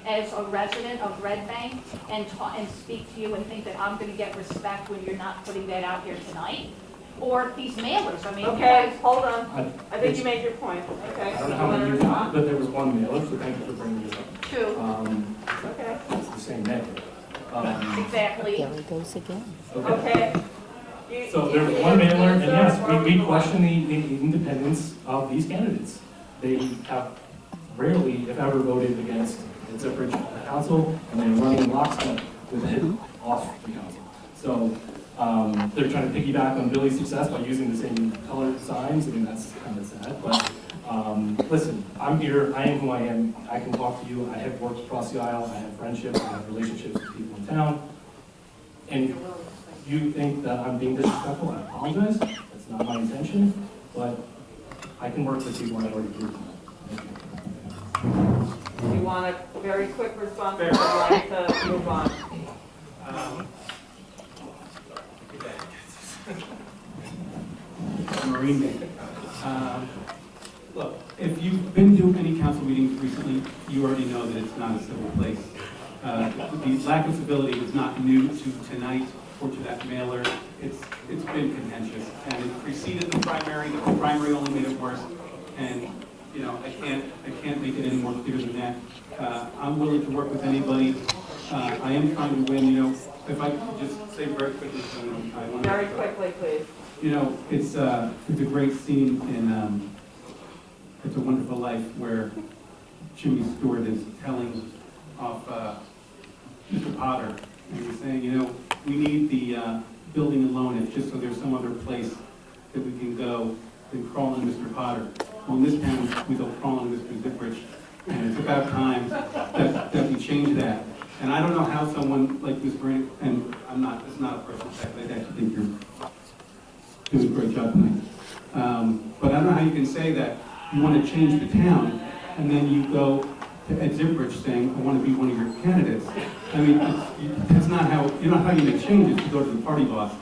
as a resident of Red Bank and speak to you and think that I'm gonna get respect when you're not putting that out here tonight? or these mailers, I mean, you Okay, guys. hold on. I think you made your point, okay? I don't know how many you got, but there was one mailer, so thank you for bringing it up. Two, Okay, It's the same mailer. exactly. There he goes again. okay. So there was one mailer, and yes, we question the independence of these candidates. They have rarely, if ever, voted against the Zipridge Council, and they're running lockstep with it off the council. So they're trying to piggyback on Billy's success by using the same colored signs. I mean, that's kind of sad, but listen, I'm here, I am who I am, I can talk to you, I have worked across the aisle, I have friendships, I have relationships with people in town, and you think that I'm being disrespectful, I apologize, that's not my intention, but I can work with people, I already proved that. You want a very quick response, or would you like to move on? Marine Day. Look, if you've been to any council meetings recently, you already know that it's not a civil place. The lack of civility is not new to tonight or to that mailer. It's been contentious, and it preceded the primary. The primary only made it worse, and you know I can't make it any more clear than that. I'm willing to work with anybody. I am trying to win. You know, if I could just say very quickly, so I don't have time. Very quickly, please. You know, it's a great scene in It's a Wonderful Life where Jimmy Stewart is telling off Mr. Potter, and he's saying, you know, we need the building alone, it's just so there's some other place that we can go and crawl in Mr. Potter. Well, in this town, we go crawl in Mr. Zipridge, and it's about time that we change that. And I don't know how someone like Ms. Brand, and it's not a personal attack, I actually think you're doing a great job tonight. But I don't know how you can say that you want to change the town, and then you go to Ed Zipridge saying, I want to be one of your candidates. I mean, that's not how, you know how you make changes. You go to the party boss,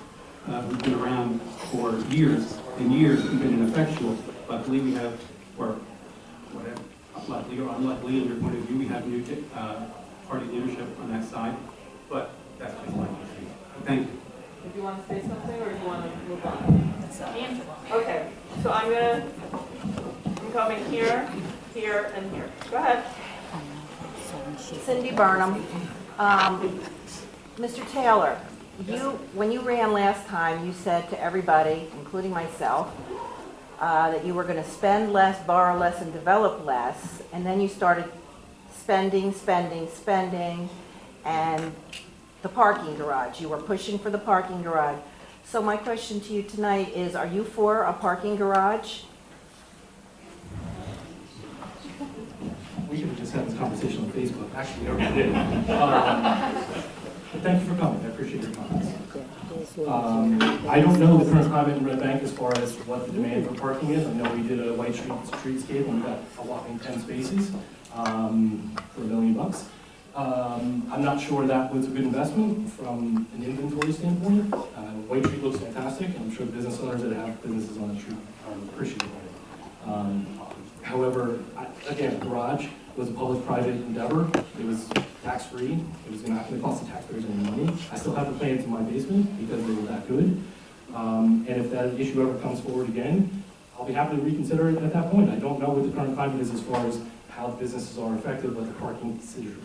who's been around for years and years and been ineffectual. Luckily, we have, or whatever, luckily or unluckily, in your point of view, we have new party leadership on that side. But that's just my issue. Thank you. Did you want to say something, or do you want to move on? Okay, so I'm coming here, here, and here. Go ahead. Cindy Burnham. Mr. Taylor, when you ran last time, you said to everybody, including myself, that you were going to spend less, borrow less, and develop less, and then you started spending, and the parking garage. You were pushing for the parking garage. So my question to you tonight is, are you for a parking garage? We could have just had this conversation on Facebook. Actually, we already did. But thank you for coming. I appreciate your comments. I don't know the current climate in Red Bank as far as what the demand for parking is. I know we did a White streetscape and we got a whopping 10 spaces for $1 million. I'm not sure that was a good investment from an inventory standpoint. White Street looks fantastic, and I'm sure the business owners that have businesses on the street are appreciative of it. However, again, the garage was a public-private endeavor. It was tax-free. It was not going to cost the taxpayers any money. I still have the plans in my basement because they were that good. And if that issue ever comes forward again, I'll be happy to reconsider it at that point. I don't know what the current climate is as far as how the businesses are affected, what the parking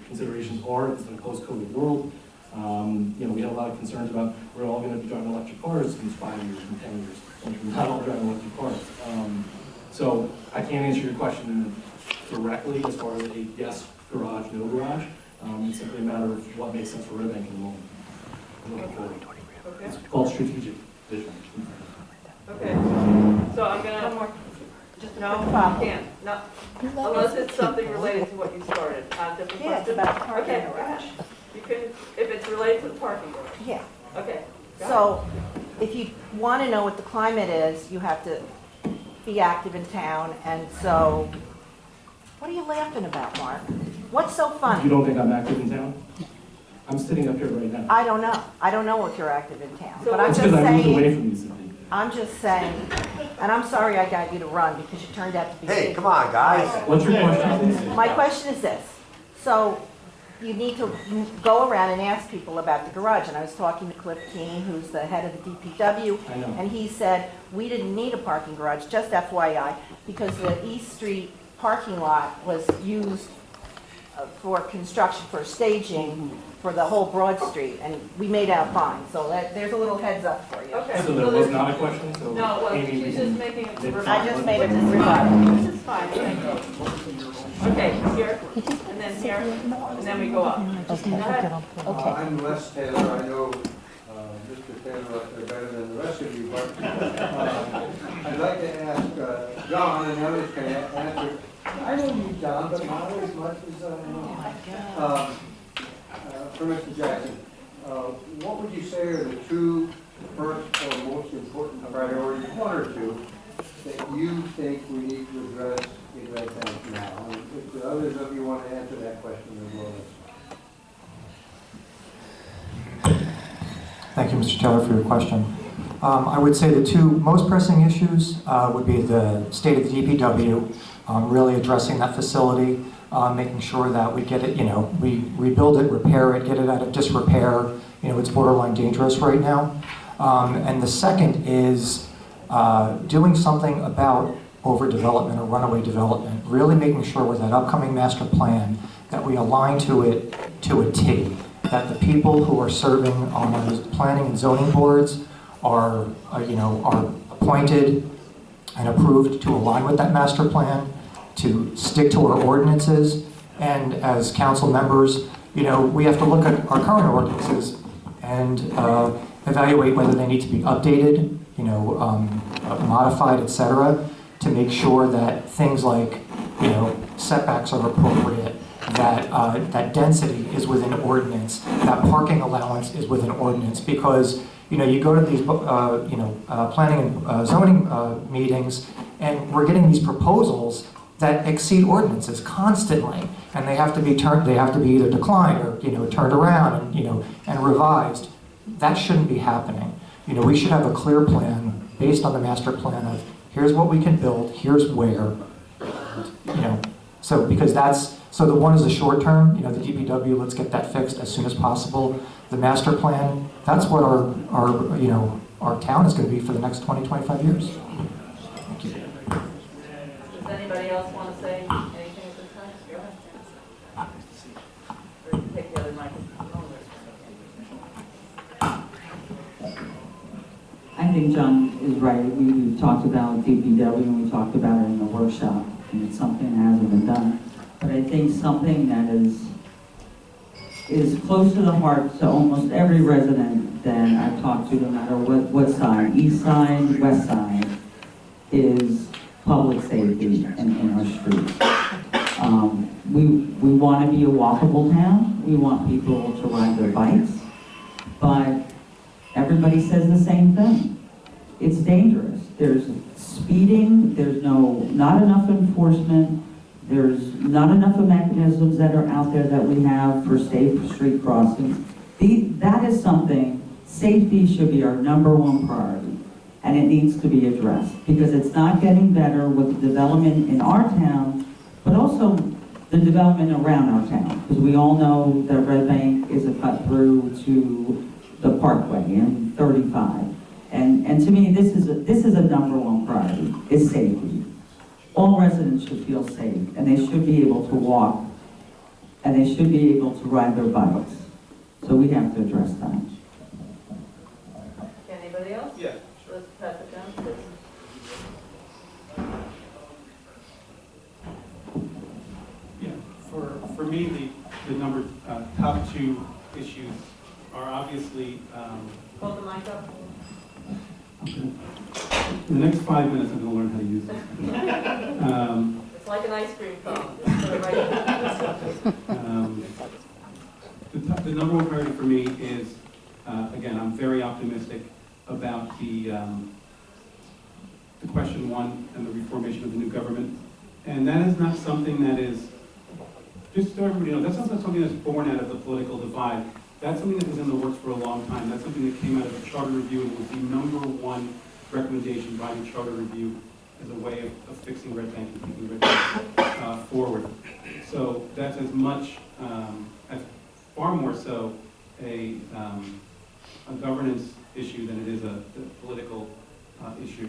considerations are. It's in a post-COVID world. You know, we have a lot of concerns about we're all going to be driving electric cars in 5 years, in 10 years. We're not all driving electric cars. So I can't answer your question directly as far as a yes garage, no garage. It's simply a matter of what makes sense for Red Bank in the moment. I'm looking forward. Okay. It's called strategic vision. Okay. So I'm gonna. No, you can't. No. Unless it's something related to what you started. Different Yeah, it's question? about the parking Okay, garage. you can, if it's related to the parking garage. Yeah. Okay. Go So if you want to know what the climate is, you have to be active in town. And so, what are you laughing about, Mark? What's so You funny? don't think I'm active in town? I'm sitting up here right now. I don't know. I don't know if you're active in town. So But I'm That's just because I moved away saying, from these cities. I'm just saying, and I'm sorry I got you to run because you turned out to be. Hey, come on, guys. What's your question? My question is this. So you need to go around and ask people about the garage. And I was talking to Cliff Keene, who's the head of the DPW, I know. and he said, we didn't need a parking garage, just FYI, because the East Street parking lot was used for construction, for staging, for the whole Broad Street, and we made out fine. So there's a little heads up for you. Okay. So there was not a question, so No, well, Amy, we she's can- just making a rebuttal. I just made a rebuttal. This is fine, thank you. Okay, here, and then here, and then we go up. Go ahead. I'm Les Taylor. I know Mr. Taylor better than the rest of you, but I'd like to ask John, and others can answer. I know you, John, but not as much as I know. For Mr. Jackson, what would you say are the two first or most important priorities, one or two, that you think we need to address in Red Bank now? And if the others of you want to answer that question as well. Thank you, Mr. Taylor, for your question. I would say the two most pressing issues would be the state of the DPW, really addressing that facility, making sure that we get it, we rebuild it, repair it, get it out of disrepair. It's borderline dangerous right now. And the second is doing something about overdevelopment or runaway development, really making sure with that upcoming master plan that we align to it to a T, that the people who are serving on the planning and zoning boards are appointed and approved to align with that master plan, to stick to our ordinances, and as council members, we have to look at our current ordinances and evaluate whether they need to be updated, modified, etc., to make sure that things like, setbacks are appropriate, that density is within ordinance, that parking allowance is within ordinance, because you go to these planning and zoning meetings, and we're getting these proposals that exceed ordinances constantly, and they have to be either declined or turned around and revised. That shouldn't be happening. We should have a clear plan based on the master plan of here's what we can build, here's where, so because so the one is the short term, the DPW, let's get that fixed as soon as possible. The master plan, that's what our town is going to be for the next 20, 25 years. Thank you. Does anybody else want to say anything at this time? Go ahead. Or you can take the other microphone. I think John is right. We've talked about DPW and we talked about it in the workshop, and it's something that hasn't been done. But I think something that is close to the heart to almost every resident that I've talked to, no matter what side, east side, west side, is public safety in our streets. We want to be a walkable town. We want people to ride their bikes, but everybody says the same thing. It's dangerous. There's speeding, there's not enough enforcement, there's not enough of mechanisms that are out there that we have for safe street crossings. That is something, safety should be our #1 priority, and it needs to be addressed, because it's not getting better with the development in our town, but also the development around our town, because we all know that Red Bank is a cut through to the Parkway and 35. And to me, this is a #1 priority, is safety. All residents should feel safe, and they should be able to walk, and they should be able to ride their bikes. So we have to address that. Anybody else? Yeah. Let's pass it down, please. Yeah, for me, the number top two issues are obviously. Hold the mic up. In the next 5 minutes, I'm going to learn how to use this. It's like an ice cream cone. Just put it right The number one priority for me is, again, I'm very optimistic about the question one and the reformation of the new government. And that is not something that is, just so everybody knows, that's not something that's born out of the political divide. That's something that was in the works for a long time. That's something that came out of the charter review and was the #1 recommendation by the charter review as a way of fixing Red Bank and keeping Red Bank forward. So that's as much as so a governance issue than it is a political issue.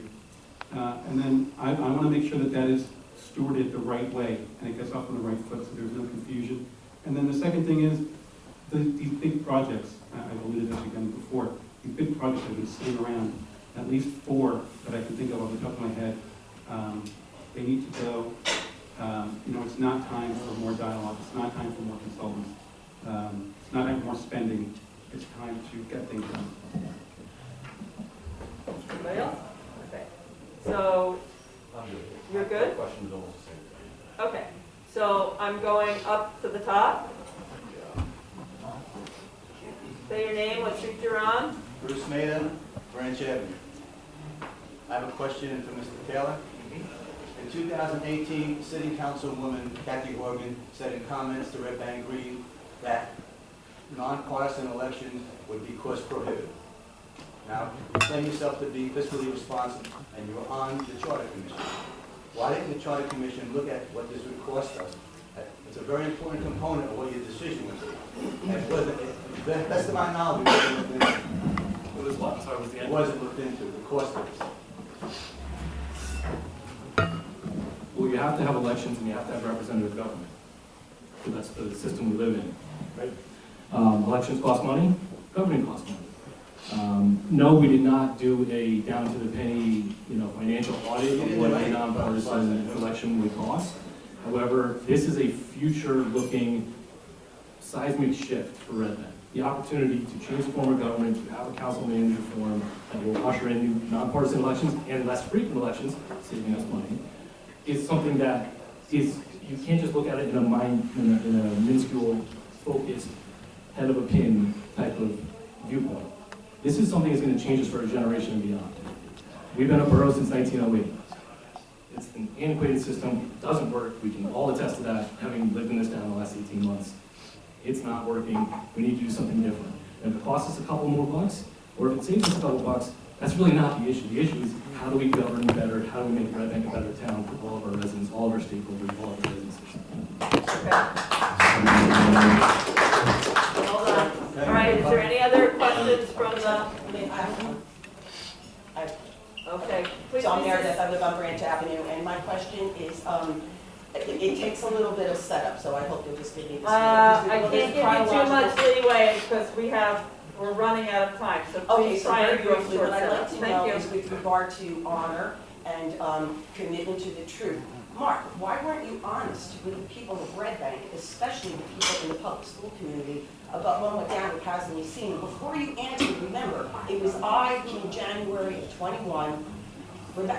And then I want to make sure that that is stewarded the right way and it gets off on the right foot so there's no confusion. And then the second thing is these big projects, I've alluded to this again before, these big projects that have been sitting around, at least 4 that I can think of off the top of my head, they need to go. It's not time for more dialogue, it's not time for more consultants, it's not time for more spending, it's time to get things done. Anybody else? Okay. So, you're good? Question is almost the same. Okay. So I'm going up to the top. Say your name, what street you're on. Bruce Maiden, Branch Avenue. I have a question for Mr. Taylor. In 2018, City Councilwoman Kathy Horgan said in comments to Red Bank Green that nonpartisan elections would be cost prohibitive. Now, you claim yourself to be fiscally responsible, and you're on the Charter Commission. Why didn't the Charter Commission look at what this would cost us? It's a very important component of what your decision would be. And it wasn't, to the best of my knowledge, it wasn't looked into. It was what? Sorry, was the It wasn't looked into, the cost of this. Well, you have to have elections and you have to have representative government. So that's the system we live in, right? Elections cost money, governing costs money. No, we did not do a down to the penny, financial audit of what a nonpartisan election would cost. However, this is a future-looking seismic shift for Red Bank. The opportunity to change the form of government, to have a council manager form that will usher in new nonpartisan elections and less frequent elections, saving us money, is something that is, you can't just look at it in a minuscule, focused, head of a pin type of viewpoint. This is something that's going to change us for a generation and beyond. We've been a borough since 1908. It's an antiquated system, it doesn't work, we can all attest to that, having lived in this town the last 18 months. It's not working, we need to do something different. And if it costs us a couple more bucks, or if it saves us a couple bucks, that's really not the issue. The issue is how do we govern better, how do we make Red Bank a better town for all of our residents, all of our stakeholders, all of our businesses. Hold on. All right, is there any other questions from the? Okay. Please, So I'm Meredith, I live on Branch Avenue, and my question is, it takes a little bit of setup, so I hope you'll just give me this. I can't give you too much leeway because we're running out of time, so Okay, please so try very and do a briefly, short what I'd like setup. to Thank know you. is with regard to honor and commitment to the truth. Mark, why weren't you honest with the people of Red Bank, especially the people in the public school community, about what went down with Haslam Yassin? Before you answered, remember, it was I, in January of 21,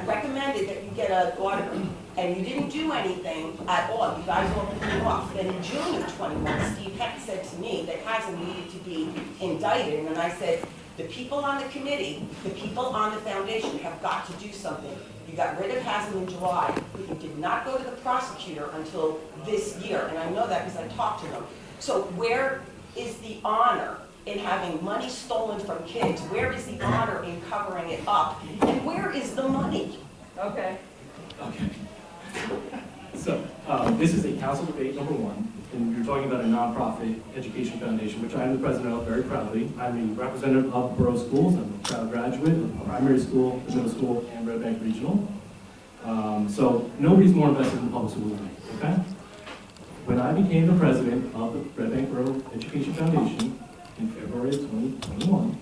recommended that you get an auditor, and you didn't do anything at all. You guys all put him off. Then in June of 21, Steve Heck said to me that Haslam needed to be indicted, and I said, the people on the committee, the people on the foundation have got to do something. You got rid of Haslam in July, but you did not go to the prosecutor until this year, and I know that because I talked to them. So where is the honor in having money stolen from kids? Where is the honor in covering it up? And where is the money? Okay. Okay. So, this is a council debate number 1, and you're talking about a nonprofit education foundation, which I'm the president of very proudly. I'm a representative of borough schools. I'm a proud graduate of the primary school, the middle school, and Red Bank Regional. So nobody's more invested in public schools than me, okay? When I became the president of the Red Bank Borough Education Foundation in February of 2021,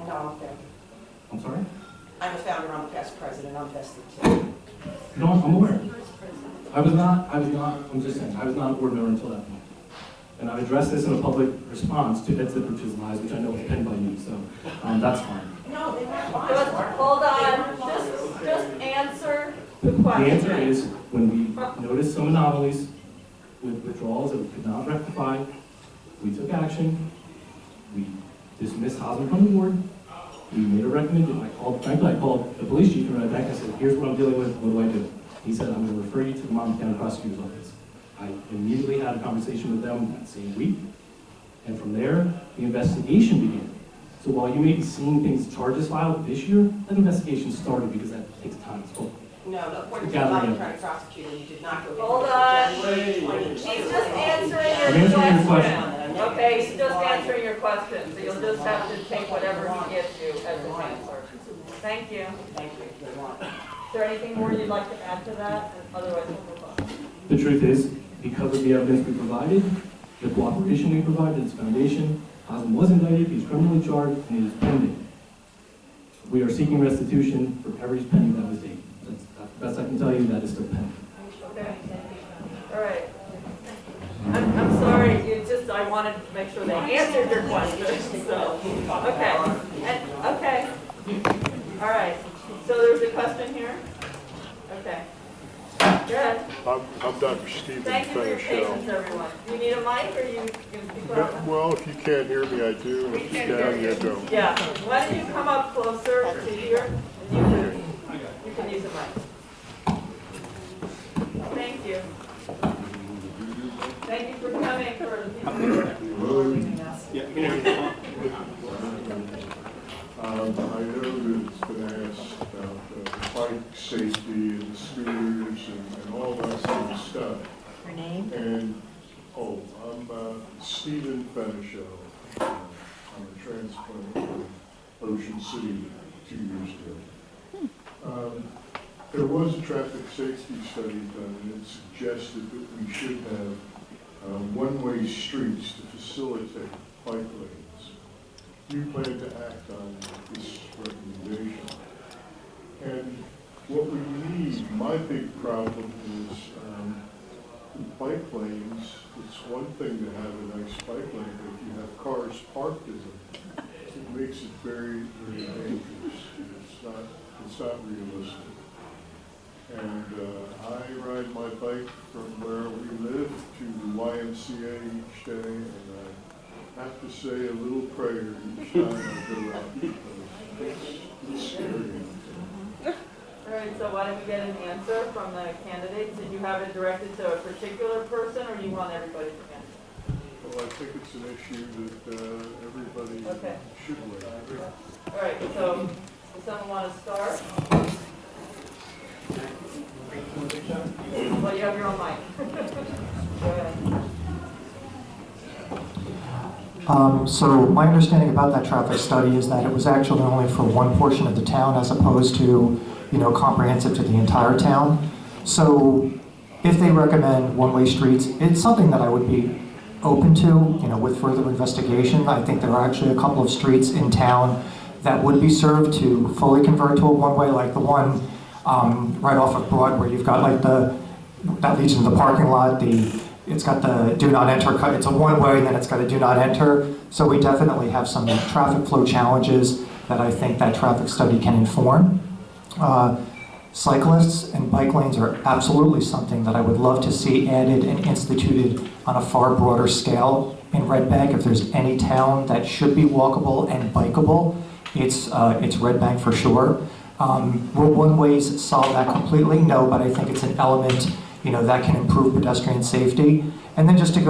I know I'm a founder. I'm sorry? I'm a founder, I'm a past president, I'm vested too. No, I'm aware. I was not, I'm just saying, I was not a board member until that point. And I've addressed this in a public response to Ed Zipper's lies, which I know was penned by you, so that's fine. No, they weren't lies. Just hold on, just answer the The question. answer is, when we noticed some anomalies with withdrawals that we could not rectify, we took action, we dismissed Haslam from the board, we made a recommendation. I called the police chief and Red Bank. I said, here's what I'm dealing with, what do I do? He said, I'm going to refer you to the Monmouth County Prosecutor's Office. I immediately had a conversation with them that same week, and from there, the investigation began. So while you may be seeing things, charges filed this year, that investigation started because that takes time. It's called No, according to the Monmouth County prosecutor, you did not go. Hold on. She's just answering I'm your answering your question. question. Okay, he's just answering your question, so you'll just have to take whatever he gives you as an answer. Thank you. Thank you. Is there anything more you'd like to add to that? Otherwise, we'll move on. The truth is, because of the evidence we provided, the cooperation we provided, its foundation, Hazen was indicted, he's criminally charged, and it is pending. We are seeking restitution for every penny that was taken. That's the best I can tell you, that is still pending. Okay. All right. I'm sorry, I wanted to make sure they answered your question, so, okay. Okay. All right, so there's a question here? Okay. Good. I'm Dr. Stephen Thank you for your patience, Fenichel. everyone. Do you need a mic, or you can speak loud? Well, if you can't hear me, I do. We If you can't hear can, you. you don't. Yeah, why don't you come up closer to here? You can use a mic. Thank you. Thank you for coming for the people who are leaving us. I know that it's been asked about the bike safety and the scooters and all that sort of stuff. Your name? And, I'm Stephen Fenichel. I'm a transplant from Ocean City 2 years ago. There was a traffic safety study done, and it suggested that we should have one-way streets to facilitate bike lanes. You plan to act on this recommendation. And what we need, my big problem is bike lanes. It's one thing to have a nice bike lane, but if you have cars parked in them, it makes it very, very dangerous. It's not realistic. And I ride my bike from where we live to the YMCA each day, and I have to say a little prayer each time I go out because it's scary. All right, so why don't we get an answer from the candidates? Did you have it directed to a particular person, or you want everybody to answer? Well, I think it's an issue that everybody should weigh. All right, so does someone want to start? Well, you have your own mic. Go ahead. So my understanding about that traffic study is that it was actually only for one portion of the town as opposed to, comprehensive to the entire town. So if they recommend one-way streets, it's something that I would be open to, with further investigation. I think there are actually a couple of streets in town that would be served to fully convert to a one-way, like the one right off of Broad where you've got like that leads into the parking lot, it's got the do not enter, it's a one-way, and then it's got a do not enter. So we definitely have some traffic flow challenges that I think that traffic study can inform. Cyclists and bike lanes are absolutely something that I would love to see added and instituted on a far broader scale in Red Bank. If there's any town that should be walkable and bikeable, it's Red Bank for sure. Will one-ways solve that completely? No, but I think it's an element, that can improve pedestrian safety. And then just to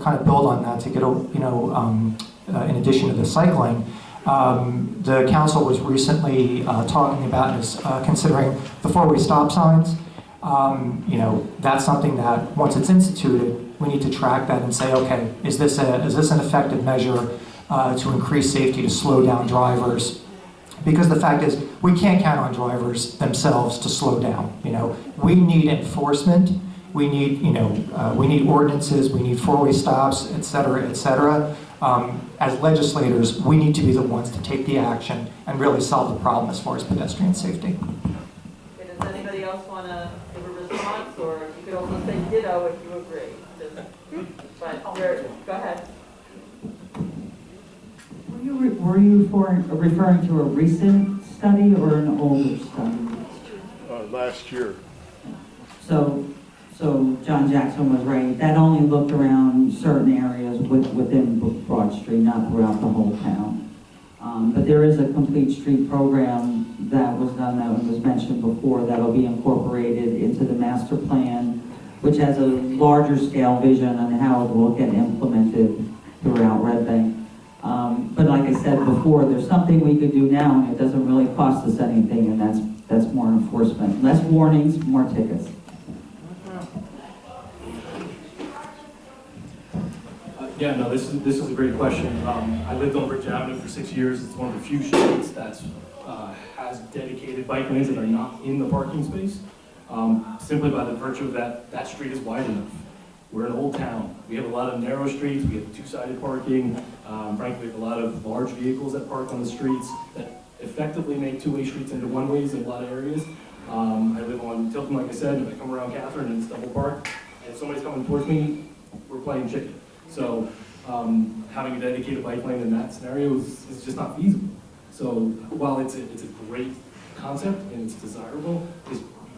kind of build on that, to get, in addition to the cycling, the council was recently talking about and is considering the four-way stop signs. That's something that once it's instituted, we need to track that and say, okay, is this an effective measure to increase safety, to slow down drivers? Because the fact is, we can't count on drivers themselves to slow down. We need enforcement. We need, we need ordinances. We need four-way stops, et cetera, et cetera. As legislators, we need to be the ones to take the action and really solve the problem as far as pedestrian safety. Okay, does anybody else want to give a response, or you could also say ditto if you agree? But go ahead. Were you referring to a recent study or an older study? Last year. So John Jackson was right. That only looked around certain areas within Broad Street, not throughout the whole town. But there is a complete street program that was done, that was mentioned before, that'll be incorporated into the master plan, which has a larger scale vision on how it will get implemented throughout Red Bank. But like I said before, there's something we could do now, and it doesn't really cost us anything, and that's more enforcement. Less warnings, more tickets. Yeah, no, this is a great question. I lived on Bridge Avenue for 6 years. It's one of the few streets that has dedicated bike lanes that are not in the parking space. Simply by the virtue of that street is wide enough. We're an old town. We have a lot of narrow streets. We have two-sided parking. Frankly, we have a lot of large vehicles that park on the streets that effectively make two-way streets into one-ways in a lot of areas. I live on Tilton, like I said, and if I come around Catherine and it's double park, and if somebody's coming towards me, we're playing chicken. So having a dedicated bike lane in that scenario is just not feasible. So while it's a great concept and it's desirable,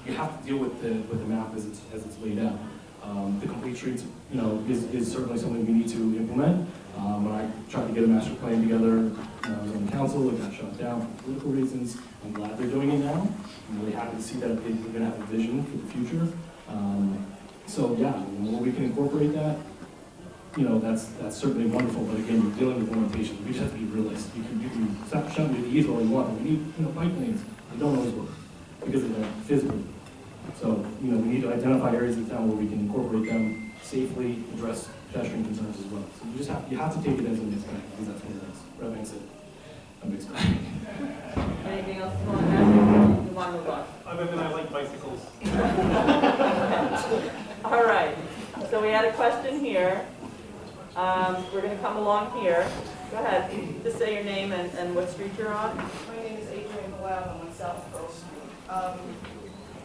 you have to deal with the map as it's laid out. The complete streets, is certainly something we need to implement. When I tried to get a master plan together when I was on the council, it got shut down for political reasons. I'm glad they're doing it now. I'm really happy to see that we're going to have a vision for the future. So yeah, the more we can incorporate that, that's certainly wonderful. But again, you're dealing with limitations. We just have to be realistic. You can stop shutting the ease all you want. But we need bike lanes. They don't always work because of that physically. So we need to identify areas of town where we can incorporate them safely, address pedestrian concerns as well. So you have to take it as a mixed bag because that's what it is. Red Bank said a mixed bag. Anything else you want to add? You want to move on? Other than I like bicycles. All right. So we had a question here. We're going to come along here. Go ahead. Just say your name and what street you're on. My name is Adrienne Blau. I'm on South Pearl Street.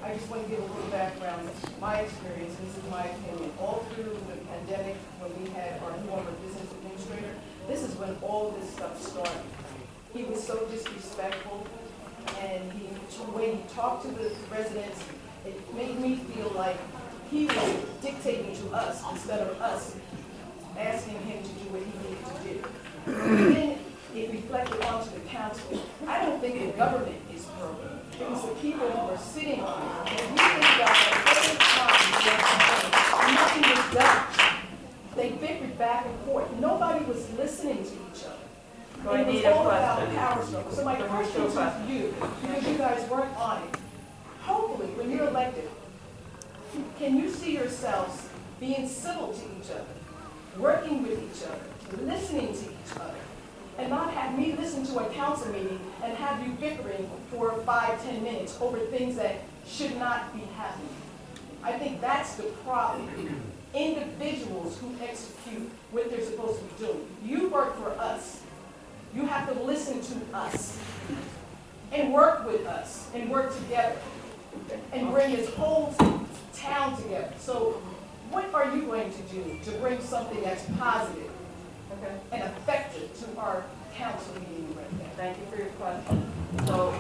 I just want to give a little background. My experience, this is my opinion, all through the pandemic when we had our former business administrator, this is when all this stuff started. He was so disrespectful, and the way he talked to the residents, it made me feel like he was dictating to us instead of us asking him to do what he needed to do. And then it reflected onto the council. I don't think the government is broken. It was the people who were sitting on it. And we think about that every time nothing was done. They bickered back and forth. Nobody was listening to each other. So I It was need a all about question. power struggle. So my question to you, because you guys weren't on it, hopefully when you're elected, can you see yourselves being civil to each other, working with each other, listening to each other, and not have me listen to a council meeting and have you bickering for 5-10 minutes over things that should not be happening? I think that's the problem. Individuals who execute what they're supposed to be doing. You work for us. You have to listen to us and work with us and work together and bring this whole town together. So what are you going to do to bring something that's positive and effective to our council meeting right now? Thank you for your question. So,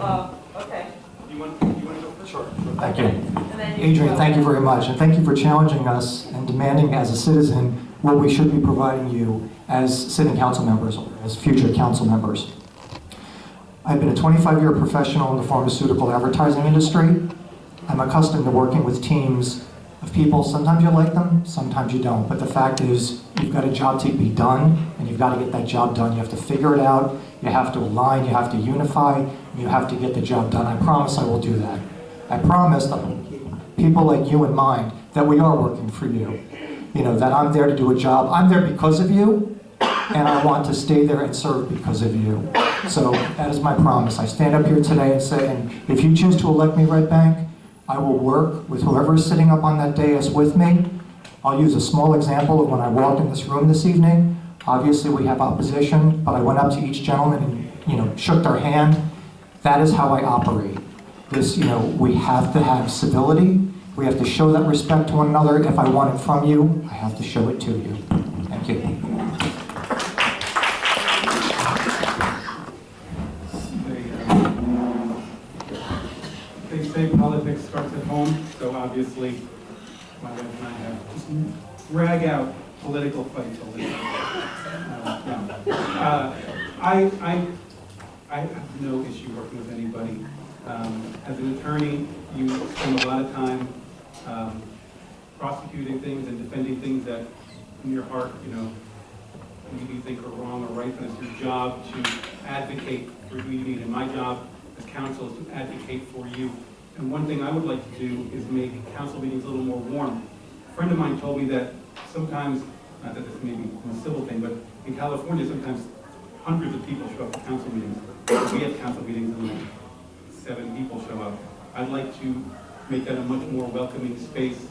okay. You want to go first? Sure. Thank you. And then Adrian, thank you very much, and thank you for challenging us and demanding as a citizen what we should be providing you as sitting council members or as future council members. I've been a 25-year professional in the pharmaceutical advertising industry. I'm accustomed to working with teams of people. Sometimes you like them, sometimes you don't. But the fact is, you've got a job to be done, and you've got to get that job done. You have to figure it out, you have to align, you have to unify, and you have to get the job done. I promise I will do that. I promise that people like you in mind, that we are working for you. That I'm there to do a job. I'm there because of you, and I want to stay there and serve because of you. So that is my promise. I stand up here today and say, and if you choose to elect me, Red Bank, I will work with whoever is sitting up on that dais with me. I'll use a small example of when I walked in this room this evening. Obviously, we have opposition, but I went up to each gentleman and shook their hand. That is how I operate. We have to have civility. We have to show that respect to one another. If I want it from you, I have to show it to you. Thank you. They say politics starts at home, so obviously my wife and I have just drag out political fights all the time. I have no issue working with anybody. As an attorney, you spend a lot of time prosecuting things and defending things that in your heart, maybe you think are wrong or right, and it's your job to advocate for who you need. And my job as council is to advocate for you. And one thing I would like to do is make council meetings a little more warm. A friend of mine told me that sometimes not that this may be a civil thing, but in California, sometimes hundreds of people show up at council meetings. We have council meetings and like 7 people show up. I'd like to make that a much more welcoming space.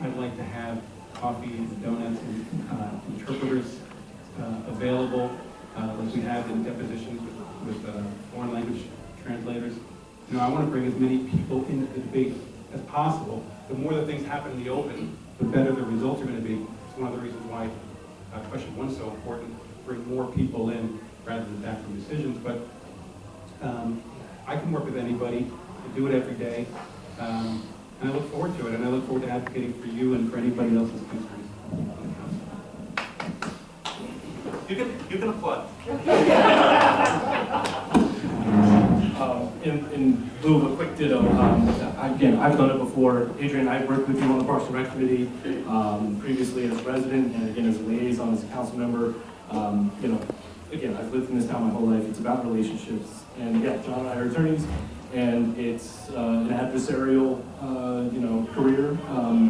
I'd like to have coffee and donuts and interpreters available, like we have in depositions with foreign language translators. You know, I want to bring as many people into the debate as possible. The more that things happen in the open, the better the results are going to be. It's one of the reasons why question 1 is so important. Bring more people in rather than backroom decisions. But I can work with anybody. I do it every day. And I look forward to it. And I look forward to advocating for you and for anybody else's concerns on the council. You can applaud. In lieu of a quick ditto, again, I've done it before. Adrian, I worked with you on the Parks and Rec Committee previously as resident and again as a liaison, as a council member. You know, again, I've lived in this town my whole life. It's about relationships. And yeah, John and I are attorneys, and it's an adversarial, you know, career.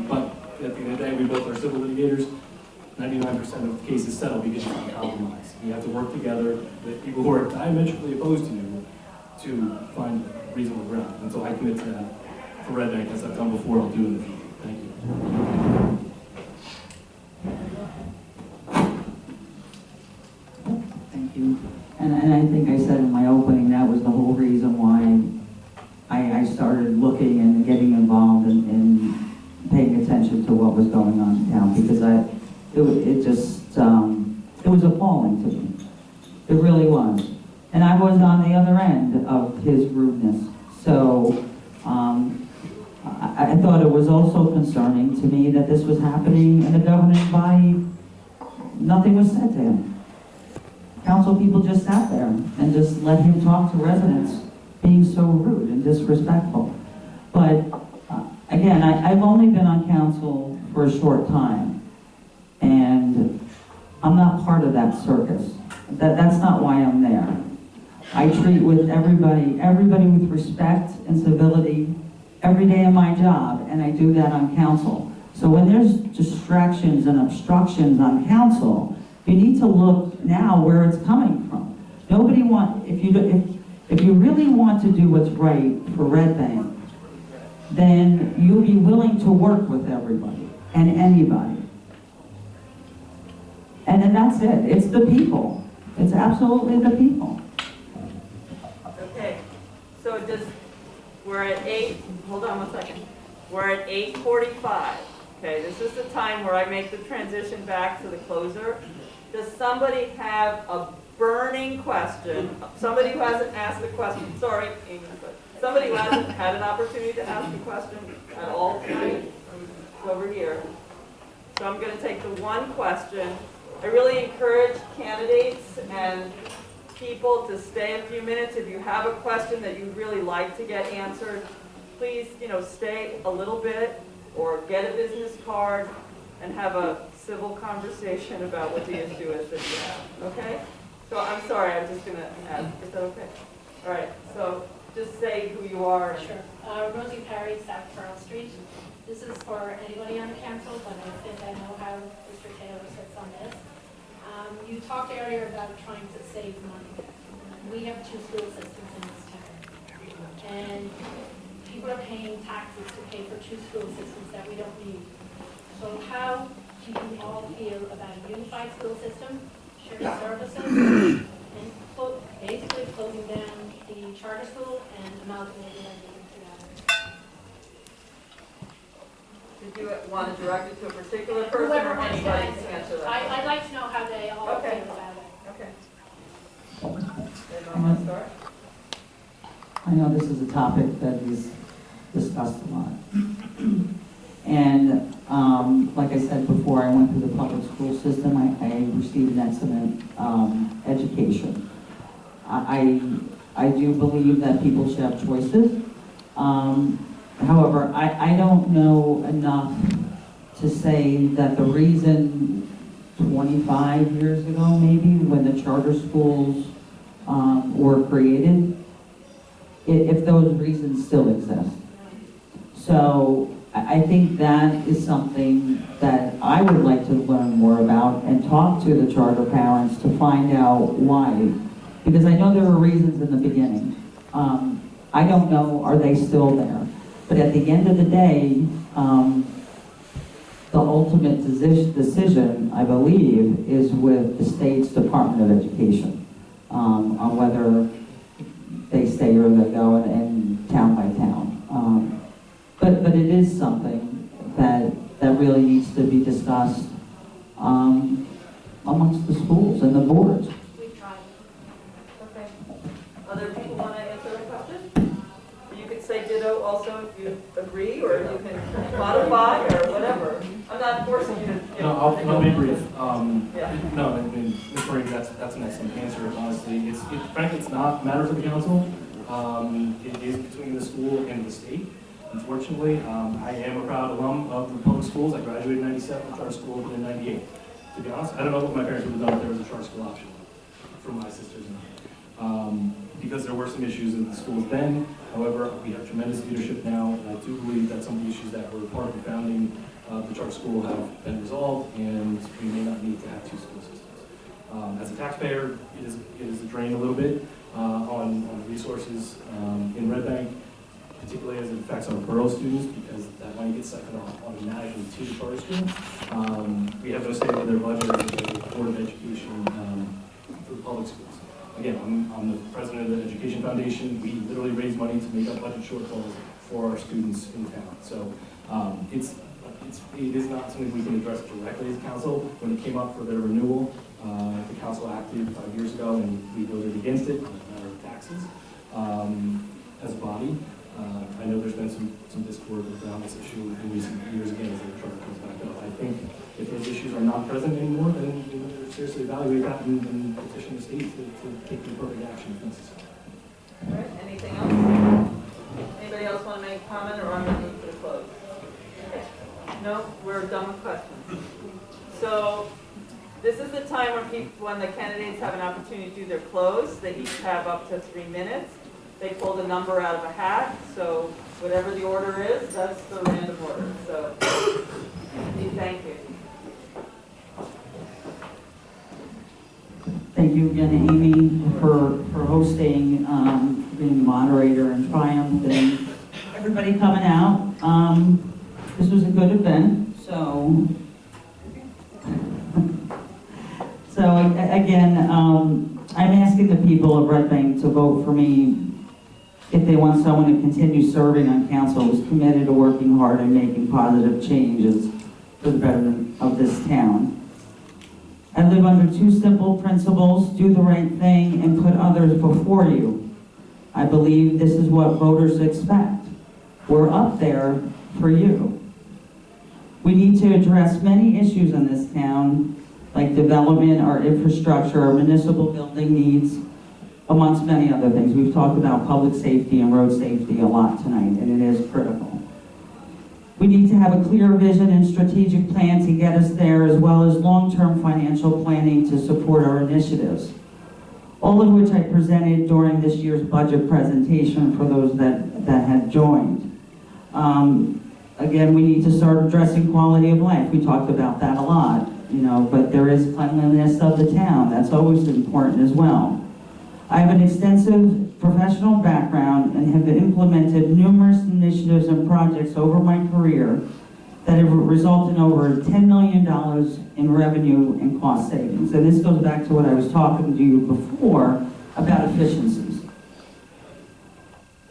But at the end of the day, we both are civil litigators. 99% of cases settle because you find compromise. You have to work together with people who are diametrically opposed to you to find reasonable ground. And so I commit to that for Red Bank, as I've done before, I'll do in the future. Thank you. Thank you. And I think I said in my opening, that was the whole reason why I started looking and getting involved in paying attention to what was going on in town, because it was appalling to me. It really was. And I was on the other end of his rudeness. So I thought it was also concerning to me that this was happening in the governing body. Nothing was said to him. Council people just sat there and just let him talk to residents, being so rude and disrespectful. But again, I've only been on council for a short time, and I'm not part of that circus. That's not why I'm there. I treat with everybody with respect and civility every day of my job, and I do that on council. So when there's distractions and obstructions on council, you need to look now where it's coming from. Nobody if you really want to do what's right for Red Bank, then you'll be willing to work with everybody and anybody. And then that's it. It's the people. It's absolutely the people. Okay, so we're at 8, hold on one second. We're at 8:45. Okay, this is the time where I make the transition back to the closer. Does somebody have a burning question? Somebody who hasn't asked a question, sorry, Amy, but somebody who hasn't had an opportunity to ask a question at all tonight, over here. So I'm gonna take the one question. I really encourage candidates and people to stay a few minutes. If you have a question that you'd really like to get answered, please, stay a little bit or get a business card and have a civil conversation about what the issue is that you have, okay? So I'm sorry, I'm just gonna ask, is that okay? All right, so just say who you are. Sure. Rosie Perry, South Pearl Street. This is for anybody on the council, but I think I know how Mr. Taylor sits on this. You talked earlier about trying to save money. We have 2 school systems in this town. And people are paying taxes to pay for 2 school systems that we don't need. So how do you all feel about a unified school system, shared services, and basically closing down the charter school and amalgamating everything together? Did you want to direct it to a particular person Whoever or wants to anybody answer to it. answer that? I'd like to know how they all Okay. feel about it. Okay. Anyone want to start? I know this is a topic that is discussed a lot. And like I said before, I went through the public school system. I received an excellent education. I do believe that people should have choices. However, I don't know enough to say that the reason 25 years ago, maybe, when the charter schools were created, if those reasons still exist. So I think that is something that I would like to learn more about and talk to the charter parents to find out why. Because I know there were reasons in the beginning. I don't know, are they still there? But at the end of the day, the ultimate decision, I believe, is with the state's Department of Education on whether they stay or they go and town by town. But it is something that really needs to be discussed amongst the schools and the boards. We've tried. Okay. Other people want to answer the question? You could say ditto also if you agree, or you can modify, or whatever. I'm not forcing you to. No, I'll be brief. Yeah. No, I mean, Ms. Marie, that's an excellent answer, honestly. Frankly, it's not a matter for the council. It is between the school and the state. Unfortunately, I am a proud alum of the public schools. I graduated in '97, charter school in '98. To be honest, I don't know what my parents would have done if there was a charter school option for my sisters and I. Because there were some issues in the schools then. However, we have tremendous leadership now, and I do believe that some of the issues that were part of the founding of the charter school have been resolved, and we may not need to have two school systems. As a taxpayer, it is a drain a little bit on the resources in Red Bank, particularly as it affects our borough students, because that money gets siphoned off automatically to the charter school. We have no say over their budget as a Board of Education for the public schools. Again, I'm the president of the Education Foundation. We literally raise money to make up budget shortfalls for our students in town. So it is not something we can address directly as council. When it came up for their renewal, the council acted 5 years ago, and we voted against it on a matter of taxes as a body. I know there's been some discord around this issue in recent years again as the charter comes back up. I think if those issues are not present anymore, then we need to seriously evaluate that and petition the state to take the appropriate action if necessary. All right, anything else? Anybody else want to make a comment, or I'm going to move to the close? No, we're done with questions. So this is the time when the candidates have an opportunity to do their close. They each have up to 3 minutes. They pulled a number out of a hat, so whatever the order is, that's the random order. So thank you. Thank you again, Amy, for hosting, being the moderator and Triumph, and everybody coming out. This was a good event, so again, I'm asking the people of Red Bank to vote for me if they want someone to continue serving on council who's committed to working hard and making positive changes for the betterment of this town. I live under 2 simple principles: do the right thing and put others before you. I believe this is what voters expect. We're up there for you. We need to address many issues in this town, like development, our infrastructure, our municipal building needs, amongst many other things. We've talked about public safety and road safety a lot tonight, and it is critical. We need to have a clear vision and strategic plan to get us there, as well as long-term financial planning to support our initiatives, all of which I presented during this year's budget presentation for those that had joined. Again, we need to start addressing quality of life. We talked about that a lot, but there is cleanliness of the town. That's always important as well. I have an extensive professional background and have implemented numerous initiatives and projects over my career that have resulted in over $10 million in revenue and cost savings. And this goes back to what I was talking to you before about efficiencies.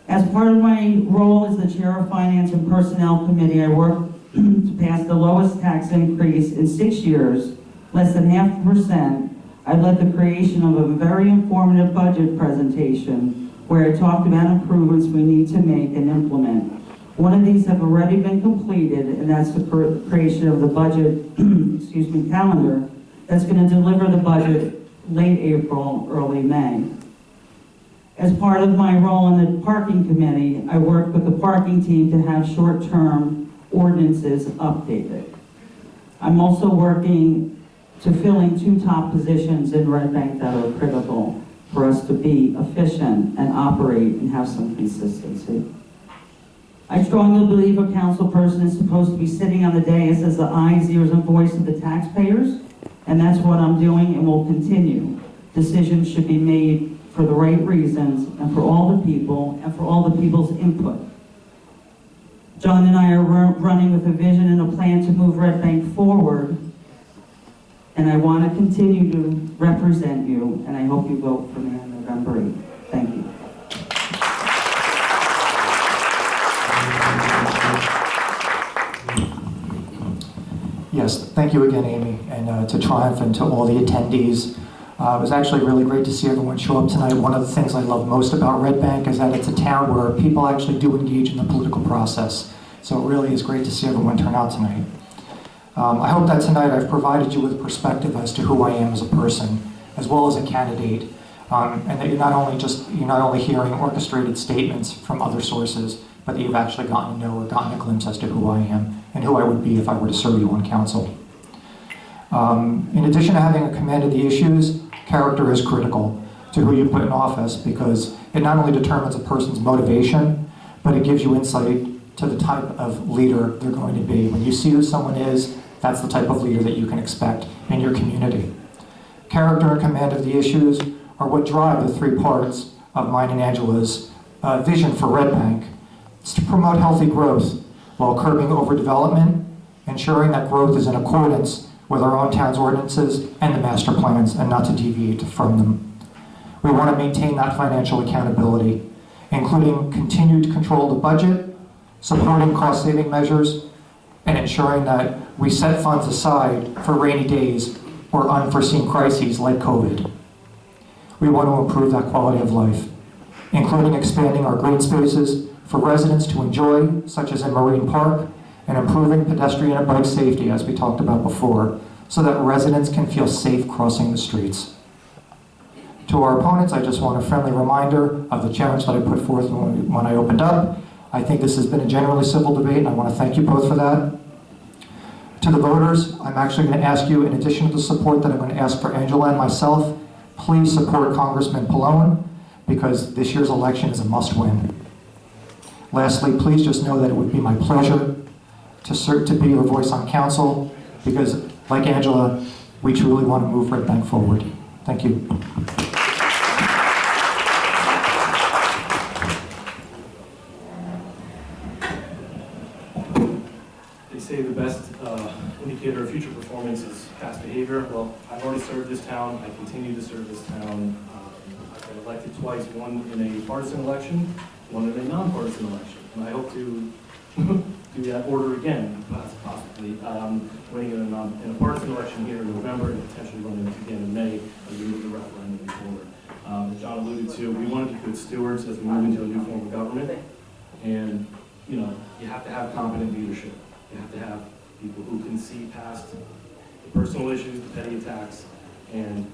As part of my role as the chair of Finance and Personnel Committee, I worked to pass the lowest tax increase in 6 years, less than 0.5%. I led the creation of a very informative budget presentation where I talked about improvements we need to make and implement. One of these have already been completed, and that's the creation of the budget calendar that's going to deliver the budget late April, early May. As part of my role in the parking committee, I worked with the parking team to have short-term ordinances updated. I'm also working to filling 2 top positions in Red Bank that are critical for us to be efficient and operate and have some consistency. I strongly believe a council person is supposed to be sitting on the dais as the eyes, ears, and voice of the taxpayers, and that's what I'm doing and will continue. Decisions should be made for the right reasons and for all the people and for all the people's input. John and I are running with a vision and a plan to move Red Bank forward, and I want to continue to represent you, and I hope you vote for me on November 8th. Thank you. Yes, thank you again, Amy, and to Triumph and to all the attendees. It was actually really great to see everyone show up tonight. One of the things I love most about Red Bank is that it's a town where people actually do engage in the political process. So it really is great to see everyone turn out tonight. I hope that tonight I've provided you with perspective as to who I am as a person, as well as a candidate, and that you're not only hearing orchestrated statements from other sources, but that you've actually gotten to know or gotten a glimpse as to who I am and who I would be if I were to serve you on council. In addition to having a command of the issues, character is critical to who you put in office, because it not only determines a person's motivation, but it gives you insight to the type of leader they're going to be. When you see who someone is, that's the type of leader that you can expect in your community. Character and command of the issues are what drive the three parts of mine and Angela's vision for Red Bank. It's to promote healthy growth while curbing overdevelopment, ensuring that growth is in accordance with our own town's ordinances and the master plans, and not to deviate from them. We want to maintain that financial accountability, including continued control of the budget, supporting cost-saving measures, and ensuring that we set funds aside for rainy days or unforeseen crises like COVID. We want to improve that quality of life, including expanding our green spaces for residents to enjoy, such as in Marine Park, and improving pedestrian and bike safety, as we talked about before, so that residents can feel safe crossing the streets. To our opponents, I just want a friendly reminder of the challenge that I put forth when I opened up. I think this has been a generally civil debate, and I want to thank you both for that. To the voters, I'm actually going to ask you, in addition to the support that I'm going to ask for Angela and myself, please support Congressman Pallone, because this year's election is a must-win. Lastly, please just know that it would be my pleasure to be your voice on council, because, like Angela, we truly want to move Red Bank forward. Thank you. They say the best indicator of future performance is past behavior. Well, I've already served this town. I continue to serve this town. I've been elected twice, one in a partisan election, one in a nonpartisan election. And I hope to do that order again, possibly, winning in a partisan election here in November and potentially running again in May as we move the referendum forward. As John alluded to, we want to be good stewards as we move into a new form of government. And, you know, you have to have competent leadership. You have to have people who can see past the personal issues, the petty attacks, and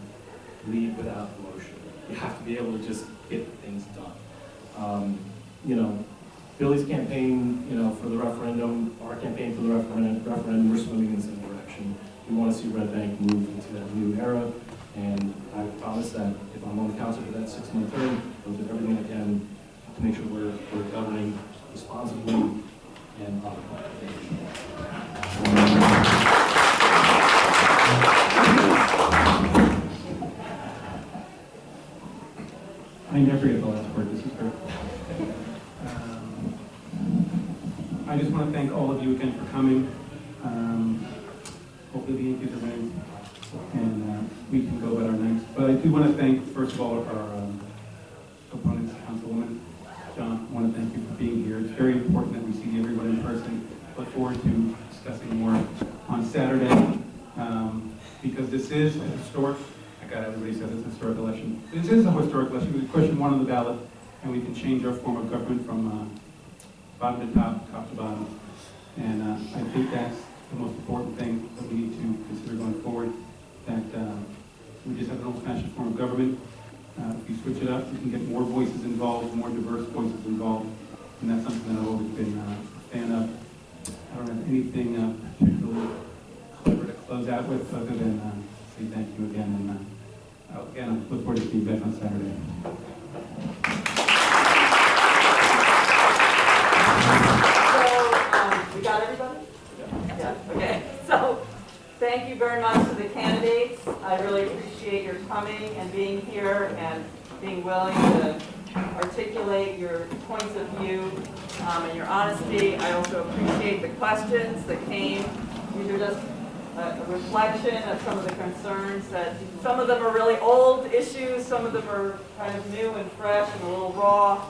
lead without emotion. You have to be able to just get things done. You know, Billy's campaign, you know, for the referendum, our campaign for the referendum, we're swimming in the same direction. We want to see Red Bank move into that new era, and I promise that if I'm on the council for that 6-month term, I'll do everything I can to make sure we're governing responsibly and on I never forget the last word. This is great. I just want to thank all of you again for coming. Hopefully the Yankees are winning, and we can go about our nights. But I do want to thank, first of all, our opponents, Councilwoman John. I want to thank you for being here. It's very important that we see everyone in person. Look forward to discussing more on Saturday, because this is a historic, everybody says it's a historic election. This is a historic election. We question one on the ballot, and we can change our form of government from bottom to top, top to bottom. And I think that's the most important thing that we need to consider going forward, that we just have an old-fashioned form of government. If you switch it up, you can get more voices involved, more diverse voices involved, and that's something that I've always been a fan of. I don't have anything particularly clever to close out with other than say thank you again, and again, I look forward to being back on Saturday. Okay, so thank you very much to the candidates. I really appreciate your coming and being here and being willing to articulate your points of view and your honesty. I also appreciate the questions that came. These are just a reflection of some of the concerns that, some of them are really old issues, some of them are kind of new and fresh and a little raw.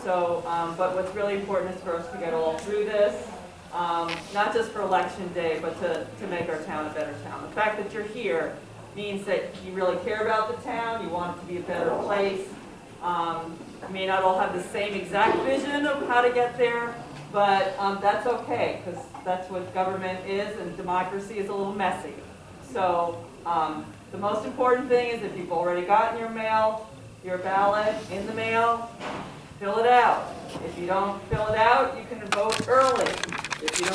So, but what's really important is for us to get all through this, not just for election day, but to make our town a better town. The fact that you're here means that you really care about the town, you want it to be a better place. We may not all have the same exact vision of how to get there, but that's okay, because that's what government is, and democracy is a little messy. So the most important thing is if you've already gotten your mail, your ballot in the mail, fill it out. If you don't fill it out, you can vote early. If you don't